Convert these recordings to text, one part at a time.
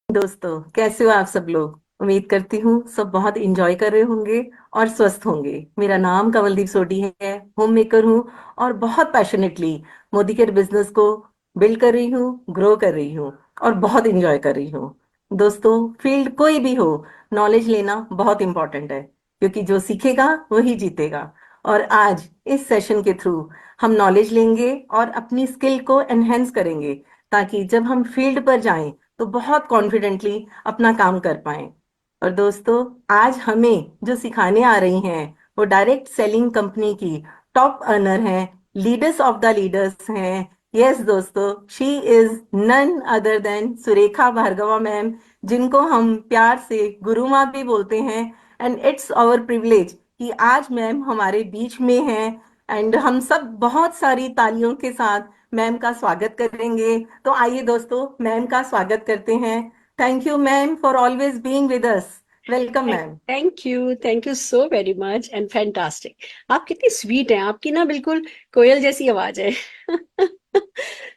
दोस्तों, कैसे हो आप सब लोग। उम्मीद करती हूँ सब बहुत इंजॉय कर रहे होंगे और स्वस्थ होंगे। मेरा नाम कमलदीप सोडी है। होम मेकर हूँ और बहुत पैशनेटली मोदी केयर बिजनेस को बिल्ड कर रही हूँ, ग्रो कर रही हूँ और बहुत इंजॉय कर रही हूँ। दोस्तों, फील्ड कोई भी हो, नॉलेज लेना बहुत इंपॉर्टेंट है, क्योंकि जो सीखेगा वही जीतेगा। और आज इस सेशन के थ्रू हम नॉलेज लेंगे और अपनी स्किल को एनहेंस करेंगे, ताकि जब हम फील्ड पर जाएं तो बहुत कॉन्फिडेंटली अपना काम कर पाए। और दोस्तों, आज हमें जो सिखाने आ रही हैं वो डायरेक्ट सेलिंग कंपनी की टॉप अर्नर हैं, लीडर्स ऑफ द लीडर्स हैं। यस दोस्तों, she is none other than Surekha Bhargava ma'am, जिनको हम प्यार से गुरु माँ भी बोलते हैं। एंड इट्स आवर प्रिविलेज कि आज मैम हमारे बीच में हैं। एंड हम सब बहुत सारी तालियों के साथ मैम का स्वागत करेंगे। तो आइए दोस्तों, मैम का स्वागत करते हैं। Thank you ma'am for always being with us. Welcome ma'am. Thank you so very much and fantastic. आप कितनी स्वीट हैं, आपकी ना बिल्कुल कोयल जैसी आवाज है।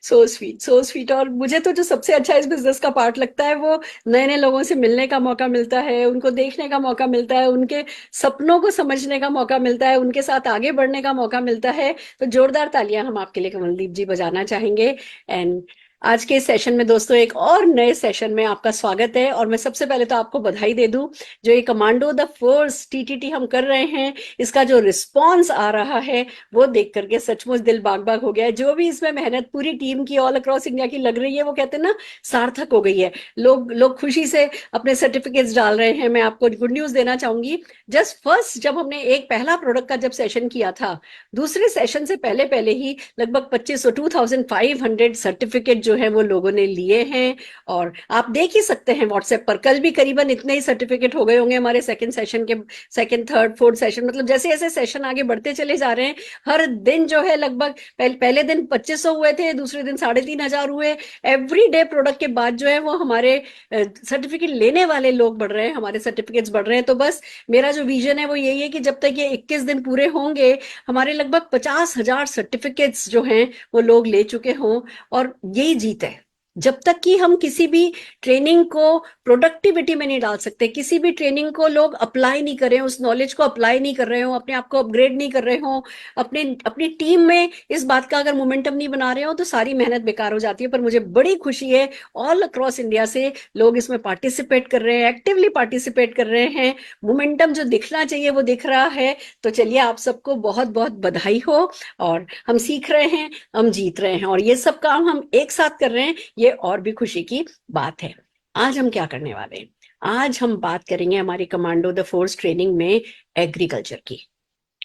So sweet, so sweet. और मुझे तो जो सबसे अच्छा इस बिजनेस का पार्ट लगता है वो नए नए लोगों से मिलने का मौका मिलता है, उनको देखने का मौका मिलता है, उनके सपनों को समझने का मौका मिलता है, उनके साथ आगे बढ़ने का मौका मिलता है। तो जोरदार तालियां हम आपके लिए कमलदीप जी बजाना चाहेंगे। एंड आज के सेशन में दोस्तों एक और नए सेशन में आपका स्वागत है। और मैं सबसे पहले तो आपको बधाई दे दूं, जो ये कमांडो द फोर्स टीटीटी हम कर रहे हैं, इसका जो रिस्पांस आ रहा है वो देख करके सचमुच दिल बाग बाग हो गया है। जो भी इसमें मेहनत पूरी टीम की ऑल अक्रॉस इंडिया की लग रही है, वो कहते हैं ना, सार्थक हो गई है। लोग लोग खुशी से अपने सर्टिफिकेट्स डाल रहे हैं। मैं आपको गुड न्यूज देना चाहूंगी। जस्ट फर्स्ट जब हमने एक पहला प्रोडक्ट का जब सेशन किया था, दूसरे सेशन से पहले पहले ही लगभग 2500 सर्टिफिकेट जो है वो लोगों ने लिए हैं। और आप देख ही सकते हैं व्हाट्सएप पर, कल भी करीबन इतने ही सर्टिफिकेट हो गए होंगे हमारे सेकंड सेशन के। सेकंड, थर्ड, फोर्थ सेशन, मतलब जैसे जैसे सेशन आगे बढ़ते चले जा रहे हैं, हर दिन जो है लगभग पहले दिन 2500 हुए थे, दूसरे दिन 3500 हुए। एवरी डे प्रोडक्ट के बाद जो है वो हमारे सर्टिफिकेट लेने वाले लोग बढ़ रहे हैं, हमारे सर्टिफिकेट्स बढ़ रहे हैं। तो बस मेरा जो विजन है वो यही है कि जब तक ये 21 दिन पूरे होंगे, हमारे लगभग 50,000 सर्टिफिकेट्स जो हैं वो लोग ले चुके हों। और यही जीत है। जब तक कि हम किसी भी ट्रेनिंग को प्रोडक्टिविटी में नहीं डाल सकते, किसी भी ट्रेनिंग को लोग अप्लाई नहीं कर रहे हो, उस नॉलेज को अप्लाई नहीं कर रहे हो, अपने आप को अपग्रेड नहीं कर रहे हो, अपने अपनी टीम में इस बात का अगर मोमेंटम नहीं बना रहे हो, तो सारी मेहनत बेकार हो जाती है। पर मुझे बड़ी खुशी है, ऑल अक्रॉस इंडिया से लोग इसमें पार्टिसिपेट कर रहे हैं, एक्टिवली पार्टिसिपेट कर रहे हैं। मोमेंटम जो दिखना चाहिए वो दिख रहा है। तो चलिए, आप सबको बहुत बहुत बधाई हो। और हम सीख रहे हैं, हम जीत रहे हैं, और ये सब काम हम एक साथ कर रहे हैं, ये और भी खुशी की बात है। आज हम क्या करने वाले हैं? आज हम बात करेंगे हमारी कमांडो द फोर्स ट्रेनिंग में एग्रीकल्चर की।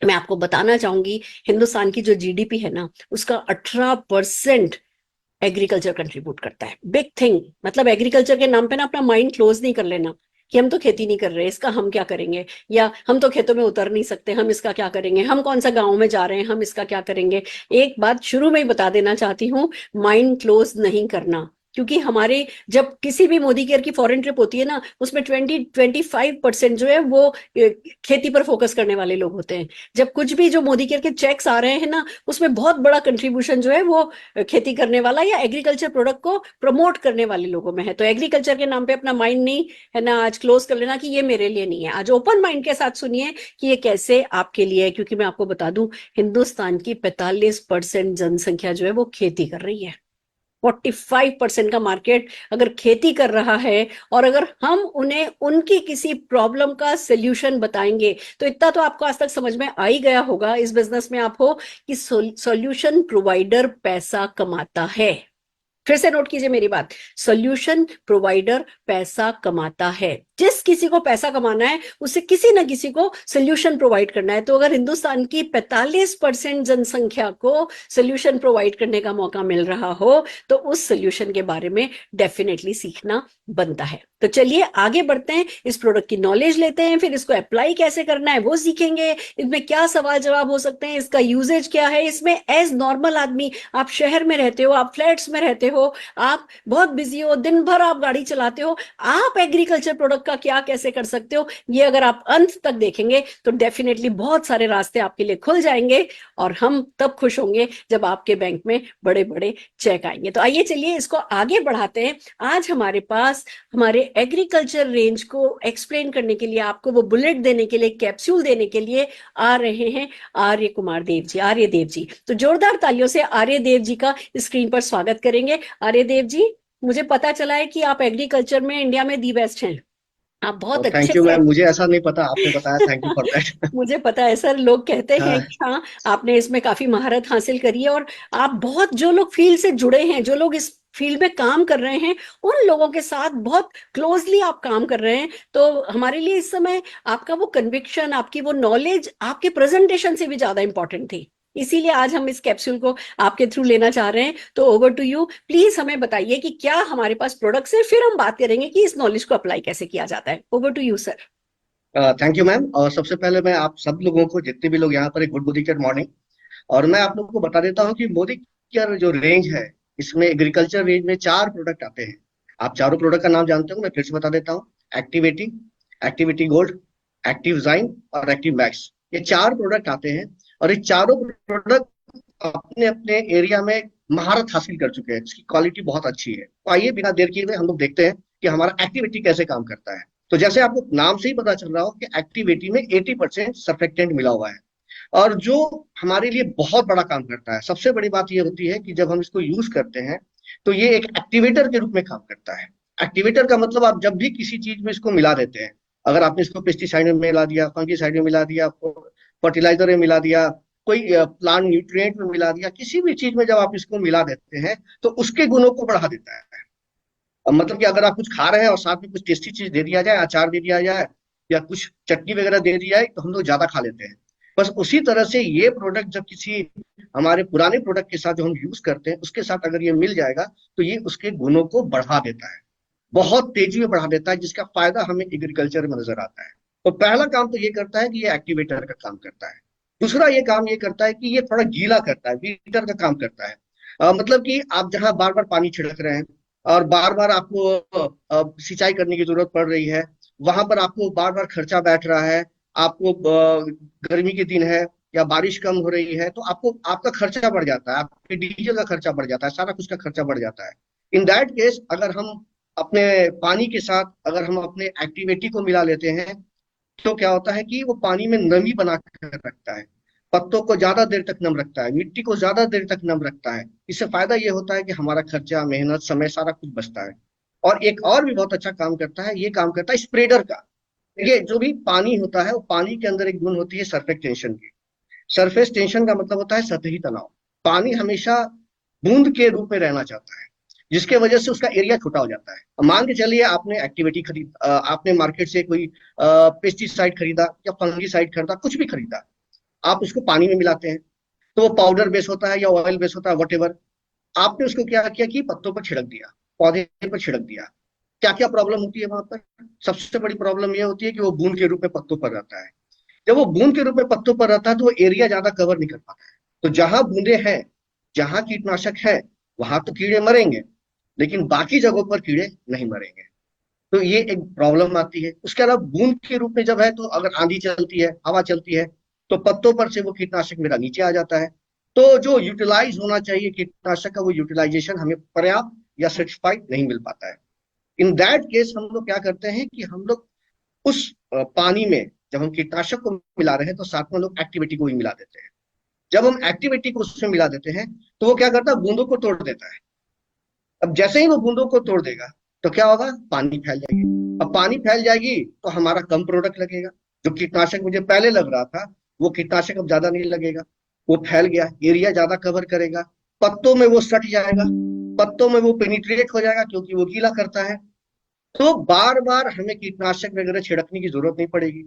मैं आपको बताना चाहूंगी, हिंदुस्तान की जो जीडीपी है ना, उसका 18% एग्रीकल्चर कंट्रीब्यूट करता है। Big thing. मतलब एग्रीकल्चर के नाम पे ना अपना माइंड क्लोज नहीं कर लेना कि हम तो खेती नहीं कर रहे, इसका हम क्या करेंगे, या हम तो खेतों में उतर नहीं सकते, हम इसका क्या करेंगे, हम कौन सा गांव में जा रहे हैं, हम इसका क्या करेंगे। एक बात शुरू में ही बता देना चाहती हूँ, माइंड क्लोज नहीं करना। क्योंकि हमारे जब किसी भी मोदी केयर की फॉरेन ट्रिप होती है ना, उसमें 20-25% जो है वो खेती पर फोकस करने वाले लोग होते हैं। जब कुछ भी जो मोदी केयर के चेक्स आ रहे हैं ना, उसमें बहुत बड़ा कंट्रीब्यूशन जो है वो खेती करने वाला या एग्रीकल्चर प्रोडक्ट को प्रमोट करने वाले लोगों में है। तो एग्रीकल्चर के नाम पे अपना माइंड नहीं, है ना, आज क्लोज कर लेना कि ये मेरे लिए नहीं है। आज ओपन माइंड के साथ सुनिए कि ये कैसे आपके लिए है। क्योंकि मैं आपको बता दूं, हिंदुस्तान की 45% जनसंख्या जो है वो खेती कर रही है। 45% का मार्केट अगर खेती कर रहा है, और अगर हम उन्हें उनकी किसी प्रॉब्लम का सोल्यूशन बताएंगे, तो इतना तो आपको आज तक समझ में आ ही गया होगा इस बिजनेस में आप हो, कि सॉल्यूशन प्रोवाइडर पैसा कमाता है। फिर से नोट कीजिए मेरी बात, सोल्यूशन प्रोवाइडर पैसा कमाता है। जिस किसी को पैसा कमाना है, उसे किसी ना किसी को सोल्यूशन प्रोवाइड करना है। तो अगर हिंदुस्तान की 45% जनसंख्या को सोल्यूशन प्रोवाइड करने का मौका मिल रहा हो, तो उस सोल्यूशन के बारे में डेफिनेटली सीखना बनता है। तो चलिए आगे बढ़ते हैं, इस प्रोडक्ट की नॉलेज लेते हैं, फिर इसको अप्लाई कैसे करना है वो सीखेंगे, इसमें क्या सवाल जवाब हो सकते हैं, इसका यूजेज क्या है। इसमें एज नॉर्मल आदमी, आप शहर में रहते हो, आप फ्लैट्स में रहते हो, हो, आप बहुत बिजी हो, दिन भर आप गाड़ी चलाते हो, आप एग्रीकल्चर प्रोडक्ट का क्या कैसे कर सकते हो, ये अगर आप अंत तक देखेंगे तो डेफिनेटली बहुत सारे रास्ते आपके लिए खुल जाएंगे, और हम तब खुश होंगे जब आपके बैंक में बड़े बड़े चेक आएंगे। तो आइए चलिए इसको आगे बढ़ाते हैं। आज हमारे पास हमारे एग्रीकल्चर रेंज को एक्सप्लेन करने के लिए, आपको वो बुलेट देने के लिए, कैप्सूल देने के लिए आ रहे हैं आर्य कुमार देव जी, आर्य देव जी। तो जोरदार तालियों से आर्य देव जी का स्क्रीन पर स्वागत करेंगे। आर्य देव जी, मुझे पता चला है कि आप एग्रीकल्चर में इंडिया में दी बेस्ट हैं। आप बहुत अच्छे थैंक यू से, मैम, मुझे ऐसा नहीं पता, आपने बताया, थैंक यू फॉर दैट। मुझे पता है सर, लोग कहते हैं हाँ, कि हाँ आपने इसमें काफी महारत हासिल करी है, और आप बहुत, जो लोग फील्ड से जुड़े हैं, जो लोग इस फील्ड में काम कर रहे हैं, उन लोगों के साथ बहुत क्लोजली आप काम कर रहे हैं। तो हमारे लिए इस समय आपका वो कन्विक्शन, आपकी वो नॉलेज आपके प्रेजेंटेशन से भी ज्यादा इंपॉर्टेंट थी, इसीलिए आज हम इस कैप्सूल को आपके थ्रू लेना चाह रहे हैं। तो ओवर टू यू, प्लीज हमें बताइए कि क्या हमारे पास प्रोडक्ट्स है, फिर हम बात करेंगे कि इस नॉलेज को अप्लाई कैसे किया जाता है। Over to you sir. Thank you ma'am. और सबसे पहले मैं आप सब लोगों को, जितने भी लोग यहाँ पर, एक गुड मोदी केयर मॉर्निंग। और मैं आप लोगों को बता देता हूँ कि मोदी केयर जो रेंज है, इसमें एग्रीकल्चर रेंज में 4 प्रोडक्ट आते हैं। आप चारों प्रोडक्ट का नाम जानते हो, मैं फिर से बता देता हूँ। एक्टिविटी, एक्टिविटी गोल्ड, एक्टिव जाइन और एक्टिव मैक्स, ये 4 प्रोडक्ट आते हैं। और ये चारों प्रोडक्ट अपने अपने एरिया में महारत हासिल कर चुके हैं, इसकी क्वालिटी बहुत अच्छी है। तो आइए बिना देर किए हुए हम लोग देखते हैं कि हमारा एक्टिविटी कैसे काम करता है। तो जैसे आपको नाम से ही पता चल रहा हो कि एक्टिविटी में 80% सर्फेक्टेंट मिला हुआ है, और जो हमारे लिए बहुत बड़ा काम करता है। सबसे बड़ी बात ये होती है कि जब हम इसको यूज करते हैं तो ये एक एक्टिवेटर के रूप में काम करता है। एक्टिवेटर का मतलब, आप जब भी किसी चीज में इसको मिला देते हैं, अगर आपने इसको पेस्टिसाइड में मिला दिया, फंगिसाइड में मिला दिया, फर्टिलाइजर में मिला दिया, कोई प्लांट न्यूट्रिएंट में मिला दिया, किसी भी चीज में जब आप इसको मिला देते हैं तो उसके गुणों को बढ़ा देता है। अब मतलब कि अगर आप कुछ खा रहे हैं और साथ में कुछ टेस्टी चीज दे दिया जाए, अचार दे दिया जाए या कुछ चटनी वगैरह दे दी जाए, तो हम लोग ज्यादा खा लेते हैं। बस उसी तरह से ये प्रोडक्ट जब किसी हमारे पुराने प्रोडक्ट के साथ जो हम यूज करते हैं उसके साथ अगर ये मिल जाएगा, तो ये उसके गुणों को बढ़ा देता है, बहुत तेजी में बढ़ा देता है, जिसका फायदा हमें एग्रीकल्चर में नजर आता है। तो पहला काम तो ये करता है कि ये एक्टिवेटर का काम करता है। दूसरा ये काम ये करता है कि ये थोड़ा गीला करता है, वीटर का काम करता है। मतलब कि आप जहां बार बार पानी छिड़क रहे हैं और बार बार आपको सिंचाई करने की जरूरत पड़ रही है, वहां पर आपको बार बार खर्चा बैठ रहा है, आपको गर्मी के दिन है या बारिश कम हो रही है, तो आपको आपका खर्चा बढ़ जाता है, आपके डीजल का खर्चा बढ़ जाता है, सारा कुछ का खर्चा बढ़ जाता है। इन दैट केस अगर हम अपने पानी के साथ अगर हम अपने एक्टिविटी को मिला लेते हैं, तो क्या होता है कि वो पानी में नमी बना कर रखता है, पत्तों को ज्यादा देर तक नम रखता है, मिट्टी को ज्यादा देर तक नम रखता है। इससे फायदा ये होता है कि हमारा खर्चा, मेहनत, समय, सारा कुछ बचता है। और एक और भी बहुत अच्छा काम करता है, ये काम करता है स्प्रेडर का। ये जो भी पानी होता है, वो पानी के अंदर एक गुण होती है सरफेस टेंशन की। सरफेस टेंशन का मतलब होता है सतही तनाव। पानी हमेशा बूंद के रूप में रहना चाहता है, जिसके वजह से उसका एरिया छोटा हो जाता है। अब मान के चलिए आपने एक्टिविटी खरीद, आपने मार्केट से कोई पेस्टिसाइड खरीदा या फंगिसाइड खरीदा, कुछ भी खरीदा, आप उसको पानी में मिलाते हैं, तो वो पाउडर बेस होता है या ऑयल बेस होता है, वट। आपने उसको क्या किया कि पत्तों पर छिड़क दिया, पौधे पर छिड़क दिया। क्या क्या प्रॉब्लम होती है वहां पर? सबसे बड़ी प्रॉब्लम ये होती है कि वो बूंद के रूप में पत्तों पर रहता है। जब वो बूंद के रूप में पत्तों पर रहता है तो वो एरिया ज्यादा कवर नहीं कर पाता है। तो जहां बूंदे हैं, जहां कीटनाशक है, वहां तो कीड़े मरेंगे, लेकिन बाकी जगहों पर कीड़े नहीं मरेंगे। तो ये एक प्रॉब्लम आती है। उसके अलावा बूंद के रूप में जब है, तो अगर आंधी चलती है, हवा चलती है, तो पत्तों पर से वो कीटनाशक मेरा नीचे आ जाता है। तो जो यूटिलाइज होना चाहिए कीटनाशक का, वो यूटिलाइजेशन हमें पर्याप्त या सेटिस्फाइड नहीं मिल पाता है। इन दैट केस हम लोग क्या करते हैं कि हम लोग उस पानी में जब हम कीटनाशक को मिला रहे हैं, तो साथ में हम लोग एक्टिविटी को भी मिला देते हैं। जब हम एक्टिविटी को उसमें मिला देते हैं, तो वो क्या करता है, बूंदों को तोड़ देता है। अब जैसे ही वो बूंदों को तोड़ देगा, तो क्या होगा, पानी फैल जाएगी। अब पानी फैल जाएगी तो हमारा कम प्रोडक्ट लगेगा। जो कीटनाशक मुझे पहले लग रहा था, वो कीटनाशक अब ज्यादा नहीं लगेगा, वो फैल गया, एरिया ज्यादा कवर करेगा, पत्तों में वो सट जाएगा, पत्तों में वो पेनिट्रेट हो जाएगा क्योंकि वो गीला करता है। तो बार बार हमें कीटनाशक वगैरह छिड़कने की जरूरत नहीं पड़ेगी।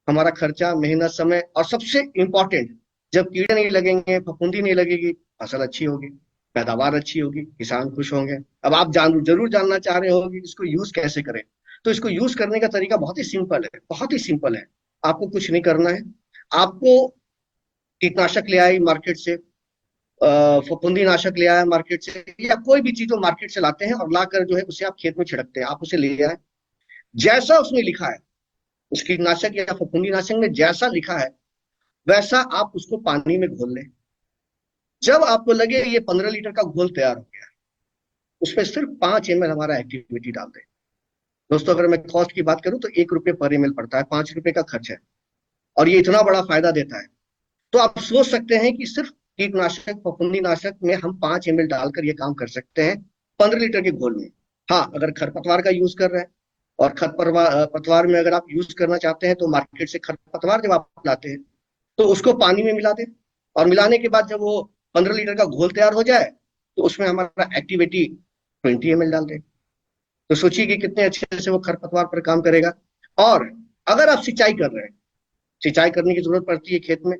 हमारा खर्चा, मेहनत, समय, और सबसे इंपॉर्टेंट, जब कीड़े नहीं लगेंगे, फफूंदी नहीं लगेगी, फसल अच्छी होगी, पैदावार अच्छी होगी, किसान खुश होंगे। अब आप जरूर जानना चाह रहे हो कि इसको यूज कैसे करें। तो इसको यूज करने का तरीका बहुत ही सिंपल है, बहुत ही सिंपल है। आपको कुछ नहीं करना है। आपको कीटनाशक ले आई मार्केट से, फफूंदी नाशक ले आया मार्केट से, या कोई भी चीज जो मार्केट से लाते हैं और लाकर जो है उसे आप खेत में छिड़कते हैं, आप उसे ले आए, जैसा उसमें लिखा है, उस कीटनाशक या फफूंदी नाशक में जैसा लिखा है वैसा आप उसको पानी में घोल लें। जब आपको लगे ये 15 लीटर का घोल तैयार हो गया, उसमें सिर्फ 5 ml हमारा एक्टिविटी डाल दें। दोस्तों, अगर मैं कॉस्ट की बात करूं तो 1 रुपये पर ml पड़ता है, 5 रुपए का खर्च है, और ये इतना बड़ा फायदा देता है। तो आप सोच सकते हैं कि सिर्फ कीटनाशक फफूंदी नाशक में हम 5 ml डालकर ये काम कर सकते हैं 15 लीटर के घोल में। हाँ, अगर खरपतवार का यूज कर रहे हैं, और खरपतवार में अगर आप यूज करना चाहते हैं तो मार्केट से खरपतवार जब आप लाते हैं तो उसको पानी में मिला दें, और मिलाने के बाद जब वो 15 लीटर का घोल तैयार हो जाए तो उसमें हमारा एक्टिविटी 20 ml डाल दें। तो सोचिए कि कितने अच्छे से वो खरपतवार पर काम करेगा। और अगर आप सिंचाई कर रहे हैं, सिंचाई करने की जरूरत पड़ती है खेत में,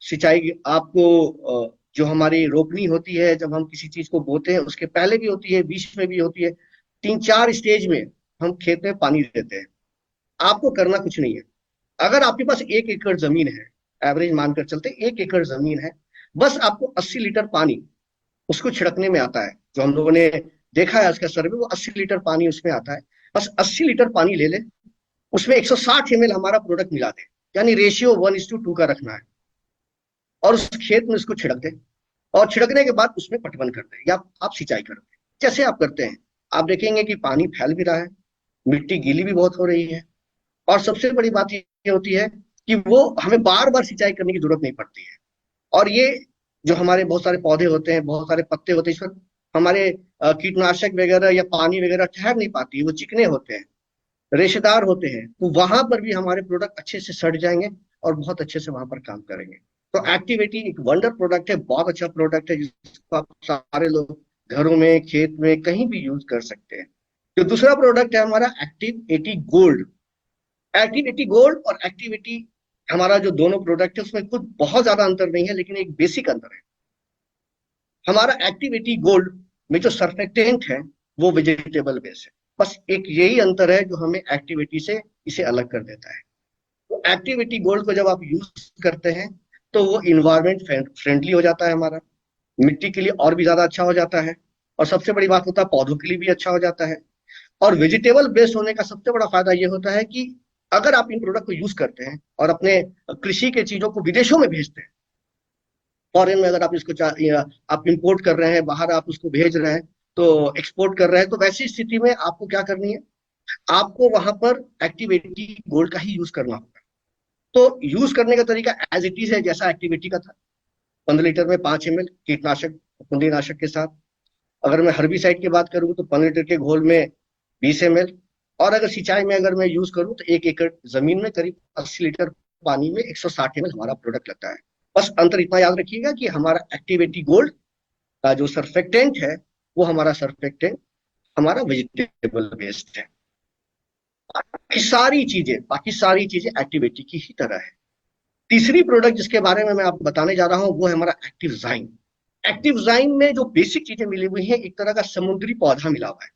सिंचाई आपको जो हमारी रोपनी होती है, जब हम किसी चीज को बोते हैं उसके पहले भी होती है, बीच में भी होती है, 3-4 स्टेज में हम खेत में पानी देते हैं। आपको करना कुछ नहीं है। अगर आपके पास 1 एकड़ जमीन है, एवरेज मानकर चलते 1 एकड़ जमीन है, बस आपको 80 लीटर पानी उसको छिड़कने में आता है। जो हम लोगों ने देखा है उसका सर्वे, वो 80 लीटर पानी उसमें आता है। बस 80 लीटर पानी ले ले, उसमें 160 ml हमारा प्रोडक्ट मिला दे, यानी रेशियो 1:2 का रखना है, और उस खेत में उसको छिड़क दे, और छिड़कने के बाद उसमें पटवन कर दे, या आप सिंचाई कर दे। जैसे आप करते हैं आप देखेंगे कि पानी फैल भी रहा है, मिट्टी गीली भी बहुत हो रही है, और सबसे बड़ी बात ये होती है कि वो हमें बार बार सिंचाई करने की जरूरत नहीं पड़ती है। और ये जो हमारे बहुत सारे पौधे होते हैं, बहुत सारे पत्ते होते हैं, इस पर हमारे कीटनाशक वगैरह या पानी वगैरह ठहर नहीं पाती, वो चिकने होते हैं, रेशेदार होते हैं, तो वहां पर भी हमारे प्रोडक्ट अच्छे से सड़ जाएंगे और बहुत अच्छे से वहां पर काम करेंगे। तो एक्टिविटी एक वंडर प्रोडक्ट है, बहुत अच्छा प्रोडक्ट है, जिसको आप सारे लोग घरों में, खेत में, कहीं भी यूज कर सकते हैं। जो दूसरा प्रोडक्ट है हमारा एक्टिव 80 गोल्ड। एक्टिव 80 गोल्ड और एक्टिविटी, हमारा जो दोनों प्रोडक्ट है उसमें कुछ बहुत ज्यादा अंतर नहीं है, लेकिन एक बेसिक अंतर है। हमारा एक्टिविटी गोल्ड में जो सर्फेक्टेंट है वो वेजिटेबल बेस है। बस एक यही अंतर है जो हमें एक्टिविटी से इसे अलग कर देता है। तो एक्टिविटी गोल्ड को जब आप यूज करते हैं तो वो इन्वायरमेंट फ्रेंडली हो जाता है हमारा, मिट्टी के लिए और भी ज्यादा अच्छा हो जाता है, और सबसे बड़ी बात होता है पौधों के लिए भी अच्छा हो जाता है। और वेजिटेबल बेस्ड होने का सबसे बड़ा फायदा ये होता है कि अगर आप इन प्रोडक्ट को यूज करते हैं और अपने कृषि के चीजों को विदेशों में भेजते हैं, फॉरेन में अगर आप इसको आप इंपोर्ट कर रहे हैं, बाहर आप उसको भेज रहे हैं, तो एक्सपोर्ट कर रहे हैं, तो वैसी स्थिति में आपको क्या करनी है, आपको वहां पर एक्टिविटी गोल्ड का ही यूज करना होगा। तो यूज करने का तरीका एज इट इज है, जैसा एक्टिविटी का था। 15 लीटर में 5 ml कीटनाशक फफूंदीनाशक के साथ। अगर मैं हर्बिसाइड की बात करूँ तो 15 लीटर के घोल में 20 ml। और अगर सिंचाई में अगर मैं यूज करूँ तो 1 एकड़ जमीन में करीब 80 लीटर पानी में 160 ml हमारा प्रोडक्ट लगता है। बस अंतर इतना याद रखिएगा कि हमारा एक्टिविटी गोल्ड का जो सर्फेक्टेंट है वो हमारा सर्फेक्टेंट हमारा वेजिटेबल बेस्ड है। बाकी सारी चीजें एक्टिविटी की ही तरह है। तीसरी प्रोडक्ट जिसके बारे में मैं आपको बताने जा रहा हूं वो है हमारा एक्टिव जाइम। एक्टिव जाइम में जो बेसिक चीजें मिली हुई है, एक तरह का समुद्री पौधा मिला हुआ है,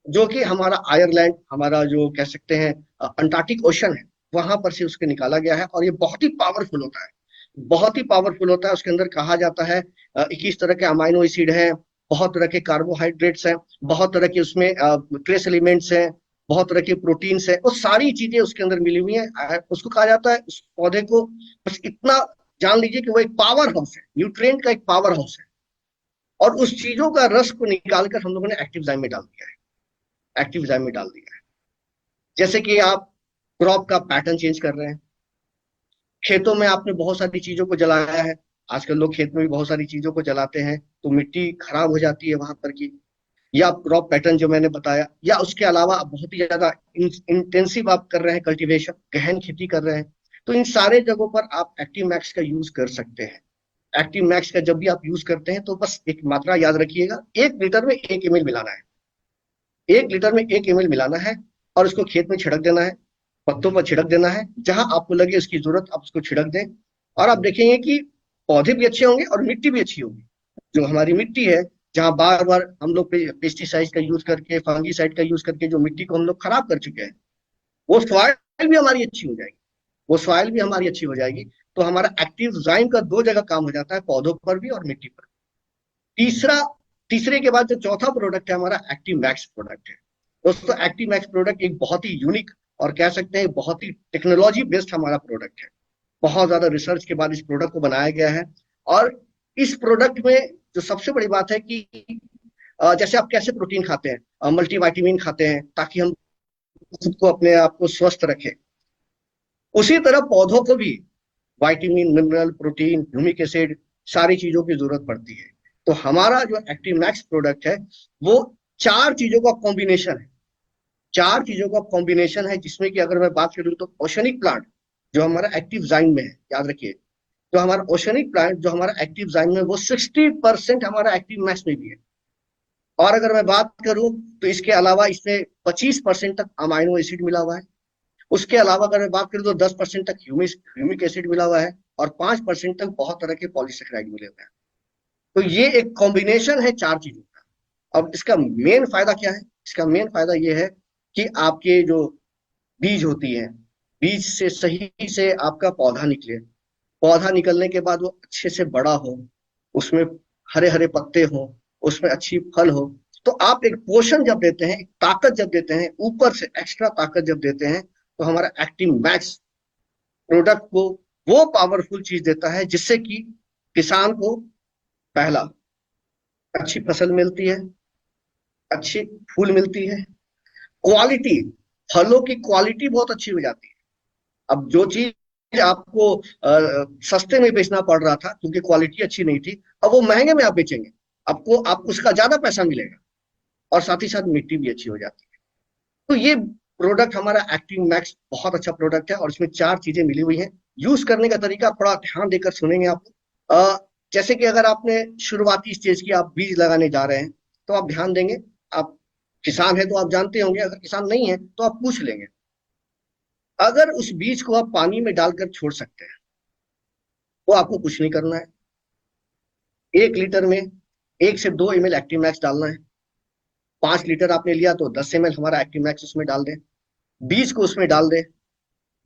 जो कि हमारा आयरलैंड, हमारा जो कह सकते हैं अंटार्कटिक ओशन है, वहां पर से उसके निकाला गया है। और ये बहुत ही पावरफुल होता है, बहुत ही पावरफुल होता है। उसके अंदर कहा जाता है 21 तरह के अमाइनो एसिड हैं, बहुत तरह के कार्बोहाइड्रेट्स हैं, बहुत तरह के उसमें ट्रेस एलिमेंट्स हैं, बहुत तरह के प्रोटीन्स हैं, वो सारी चीजें उसके अंदर मिली हुई हैं। उसको कहा जाता है, उस पौधे को बस इतना जान लीजिए कि वो एक पावर हाउस है, न्यूट्रिएंट का एक पावर हाउस है। और उस चीजों का रस को निकालकर हम लोगों ने एक्टिव जाइम में डाल दिया है, एक्टिव जाइम में डाल दिया है। जैसे कि आप क्रॉप का पैटर्न चेंज कर रहे हैं, खेतों में आपने बहुत सारी चीजों को जलाया है, आजकल लोग खेत में भी बहुत सारी चीजों को जलाते हैं, तो मिट्टी खराब हो जाती है वहां पर की। या क्रॉप पैटर्न जो मैंने बताया, या उसके अलावा आप बहुत ही ज्यादा इंटेंसिव आप कर रहे हैं कल्टीवेशन, गहन खेती कर रहे हैं, तो इन सारे जगहों पर आप एक्टिव मैक्स का यूज कर सकते हैं। एक्टिव मैक्स का जब भी आप यूज करते हैं तो बस एक मात्रा याद रखिएगा, 1 लीटर में 1 ml मिलाना है, 1 लीटर में 1 ml मिलाना है, और उसको खेत में छिड़क देना है, पत्तों पर छिड़क देना है, जहां आपको लगे उसकी जरूरत आप उसको छिड़क दें। और आप देखेंगे कि पौधे भी अच्छे होंगे और मिट्टी भी अच्छी होगी। जो हमारी मिट्टी है, जहां बार बार हम लोग पेस्टिसाइड का यूज करके, फंगीसाइड का यूज करके जो मिट्टी को हम लोग खराब कर चुके हैं, वो सॉइल भी हमारी अच्छी हो जाएगी। वो सॉइल भी हमारी अच्छी हो जाएगी। तो हमारा एक्टिव जाइम का दो जगह काम हो जाता है, पौधों पर भी और मिट्टी पर। तीसरा तीसरे के बाद जो चौथा प्रोडक्ट है हमारा एक्टिव मैक्स प्रोडक्ट है। दोस्तों एक्टिव मैक्स प्रोडक्ट एक बहुत ही यूनिक और कह सकते हैं बहुत ही टेक्नोलॉजी बेस्ड हमारा प्रोडक्ट है। बहुत ज्यादा रिसर्च के बाद इस प्रोडक्ट को बनाया गया है। और इस प्रोडक्ट में जो सबसे बड़ी बात है कि जैसे आप कैसे प्रोटीन खाते हैं, मल्टीविटामिन खाते हैं ताकि हम खुद को अपने आप को स्वस्थ रखें, उसी तरह पौधों को भी vitamin, mineral, protein, humic acid, सारी चीजों की जरूरत पड़ती है। तो हमारा जो एक्टिव मैक्स प्रोडक्ट है वो चार चीजों का कॉम्बिनेशन है। चार चीजों का कॉम्बिनेशन है जिसमें कि अगर मैं बात करूं तो ओशनिक प्लांट जो हमारा एक्टिव जाइम में है, याद रखिए, जो हमारा ओशनिक प्लांट जो हमारा एक्टिव जाइम में, वो 60% हमारा एक्टिव मैक्स में भी है। और अगर मैं बात करूं तो इसके अलावा इसमें 25% तक अमाइनो एसिड मिला हुआ है। उसके अलावा अगर मैं बात करूं तो 10% तक ह्यूमिक एसिड मिला हुआ है, और 5% तक बहुत तरह के पॉलीसेकेराइड मिले हुए हैं। तो ये एक कॉम्बिनेशन है चार चीजों का। अब इसका मेन फायदा क्या है? इसका मेन फायदा ये है कि आपके जो बीज होती है, बीज से सही से आपका पौधा निकले। पौधा निकलने के बाद वो अच्छे से बड़ा हो, उसमें हरे हरे पत्ते हो, उसमें अच्छी फल हो। तो आप एक पोषण जब देते हैं, एक ताकत जब देते हैं, ऊपर से एक्स्ट्रा ताकत जब देते हैं, तो हमारा एक्टिव मैक्स प्रोडक्ट को वो पावरफुल चीज देता है जिससे कि किसान को पहला अच्छी फसल मिलती है, अच्छी फूल मिलती है, क्वालिटी, फलों की क्वालिटी बहुत अच्छी हो जाती है। अब जो चीज आपको सस्ते में बेचना पड़ रहा था क्योंकि क्वालिटी अच्छी नहीं थी, अब वो महंगे में आप बेचेंगे, आप उसका ज्यादा पैसा मिलेगा, और साथ ही साथ मिट्टी भी अच्छी हो जाती है। तो ये प्रोडक्ट हमारा एक्टिव मैक्स बहुत अच्छा प्रोडक्ट है, और इसमें चार चीजें मिली हुई हैं। यूज करने का तरीका थोड़ा ध्यान देकर सुनेंगे आप। जैसे कि अगर आपने शुरुआती स्टेज की आप बीज लगाने जा रहे हैं तो आप ध्यान देंगे। आप किसान है तो आप जानते होंगे, अगर किसान नहीं है तो आप पूछ लेंगे। अगर उस बीज को आप पानी में डालकर छोड़ सकते हैं तो आपको कुछ नहीं करना है। 1 लीटर में 1 से 2 ml एक्टिव मैक्स डालना है। 5 लीटर आपने लिया तो 10 ml हमारा एक्टिव मैक्स उसमें डाल दें। बीज को उसमें डाल दें,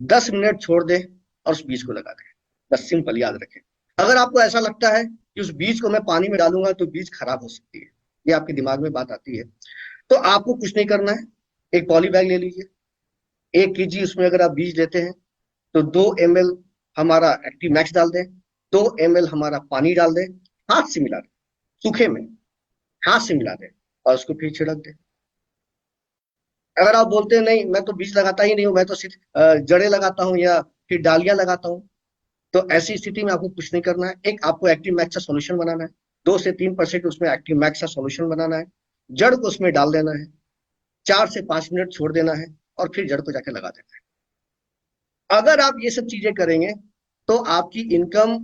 10 मिनट छोड़ दें और उस बीज को लगा दें। बस सिंपल, याद रखें। अगर आपको ऐसा लगता है कि उस बीज को मैं पानी में डालूंगा तो बीज खराब हो सकती है, ये आपके दिमाग में बात आती है, तो आपको कुछ नहीं करना है। एक पॉली बैग ले लीजिए, 1 kg उसमें अगर आप बीज लेते हैं तो 2 ml हमारा एक्टिव मैक्स डाल दें, 2 ml हमारा पानी डाल दें, हाथ से मिला दें, सूखे में हाथ से मिला दें और उसको फिर छिड़क दें। अगर आप बोलते हैं नहीं मैं तो बीज लगाता ही नहीं हूं, मैं तो सिर्फ जड़ें लगाता हूं या फिर डालियां लगाता हूं, तो ऐसी स्थिति में आपको कुछ नहीं करना है। एक आपको एक्टिव मैक्स का सॉल्यूशन बनाना है, 2 से 3% उसमें एक्टिव मैक्स का सॉल्यूशन बनाना है, जड़ को उसमें डाल देना है, 4 से 5 मिनट छोड़ देना है और फिर जड़ को जाके लगा देना है। अगर आप ये सब चीजें करेंगे तो आपकी इनकम,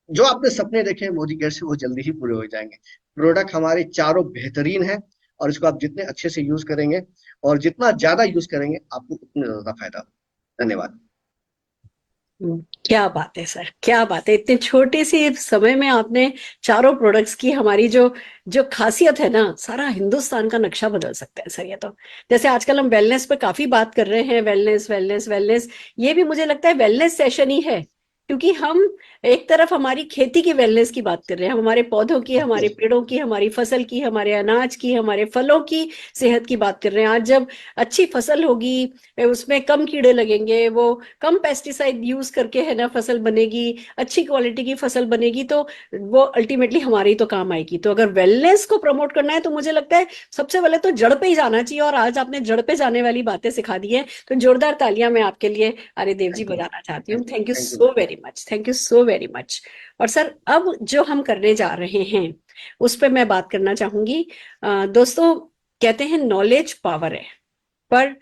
जो आपने सपने देखे हैं मोदी केयर से, वो जल्दी ही पूरे हो जाएंगे। प्रोडक्ट हमारे चारों बेहतरीन है, और इसको आप जितने अच्छे से यूज करेंगे और जितना ज्यादा यूज करेंगे आपको उतना ज्यादा फायदा होगा। धन्यवाद। क्या बात है सर, क्या बात है। इतने छोटे से समय में आपने चारों प्रोडक्ट्स की हमारी जो जो खासियत है ना, सारा हिंदुस्तान का नक्शा बदल सकते हैं सर। ये तो जैसे आजकल हम वेलनेस पे काफी बात कर रहे हैं, वेलनेस वेलनेस वेलनेस, ये भी मुझे लगता है वेलनेस सेशन ही है, क्योंकि हम एक तरफ हमारी खेती की वेलनेस की बात कर रहे हैं, हम हमारे पौधों की, हमारे पेड़ों की, हमारी फसल की, हमारे अनाज की, हमारे फलों की सेहत की बात कर रहे हैं। आज जब अच्छी फसल होगी, उसमें कम कीड़े लगेंगे, वो कम पेस्टिसाइड यूज करके है ना फसल बनेगी, अच्छी क्वालिटी की फसल बनेगी, तो वो अल्टीमेटली हमारी तो काम आएगी। तो अगर वेलनेस को प्रमोट करना है तो मुझे लगता है सबसे पहले तो जड़ पे ही जाना चाहिए, और आज आपने जड़ पे जाने वाली बातें सिखा दी है, तो जोरदार तालियां मैं आपके लिए आर्यदेव जी थैंक यू, बजाना चाहती हूँ। Thank you thank you so very much, thank you so very much. और सर अब जो हम करने जा रहे हैं उस पर मैं बात करना चाहूंगी। दोस्तों, कहते हैं नॉलेज पावर है, पर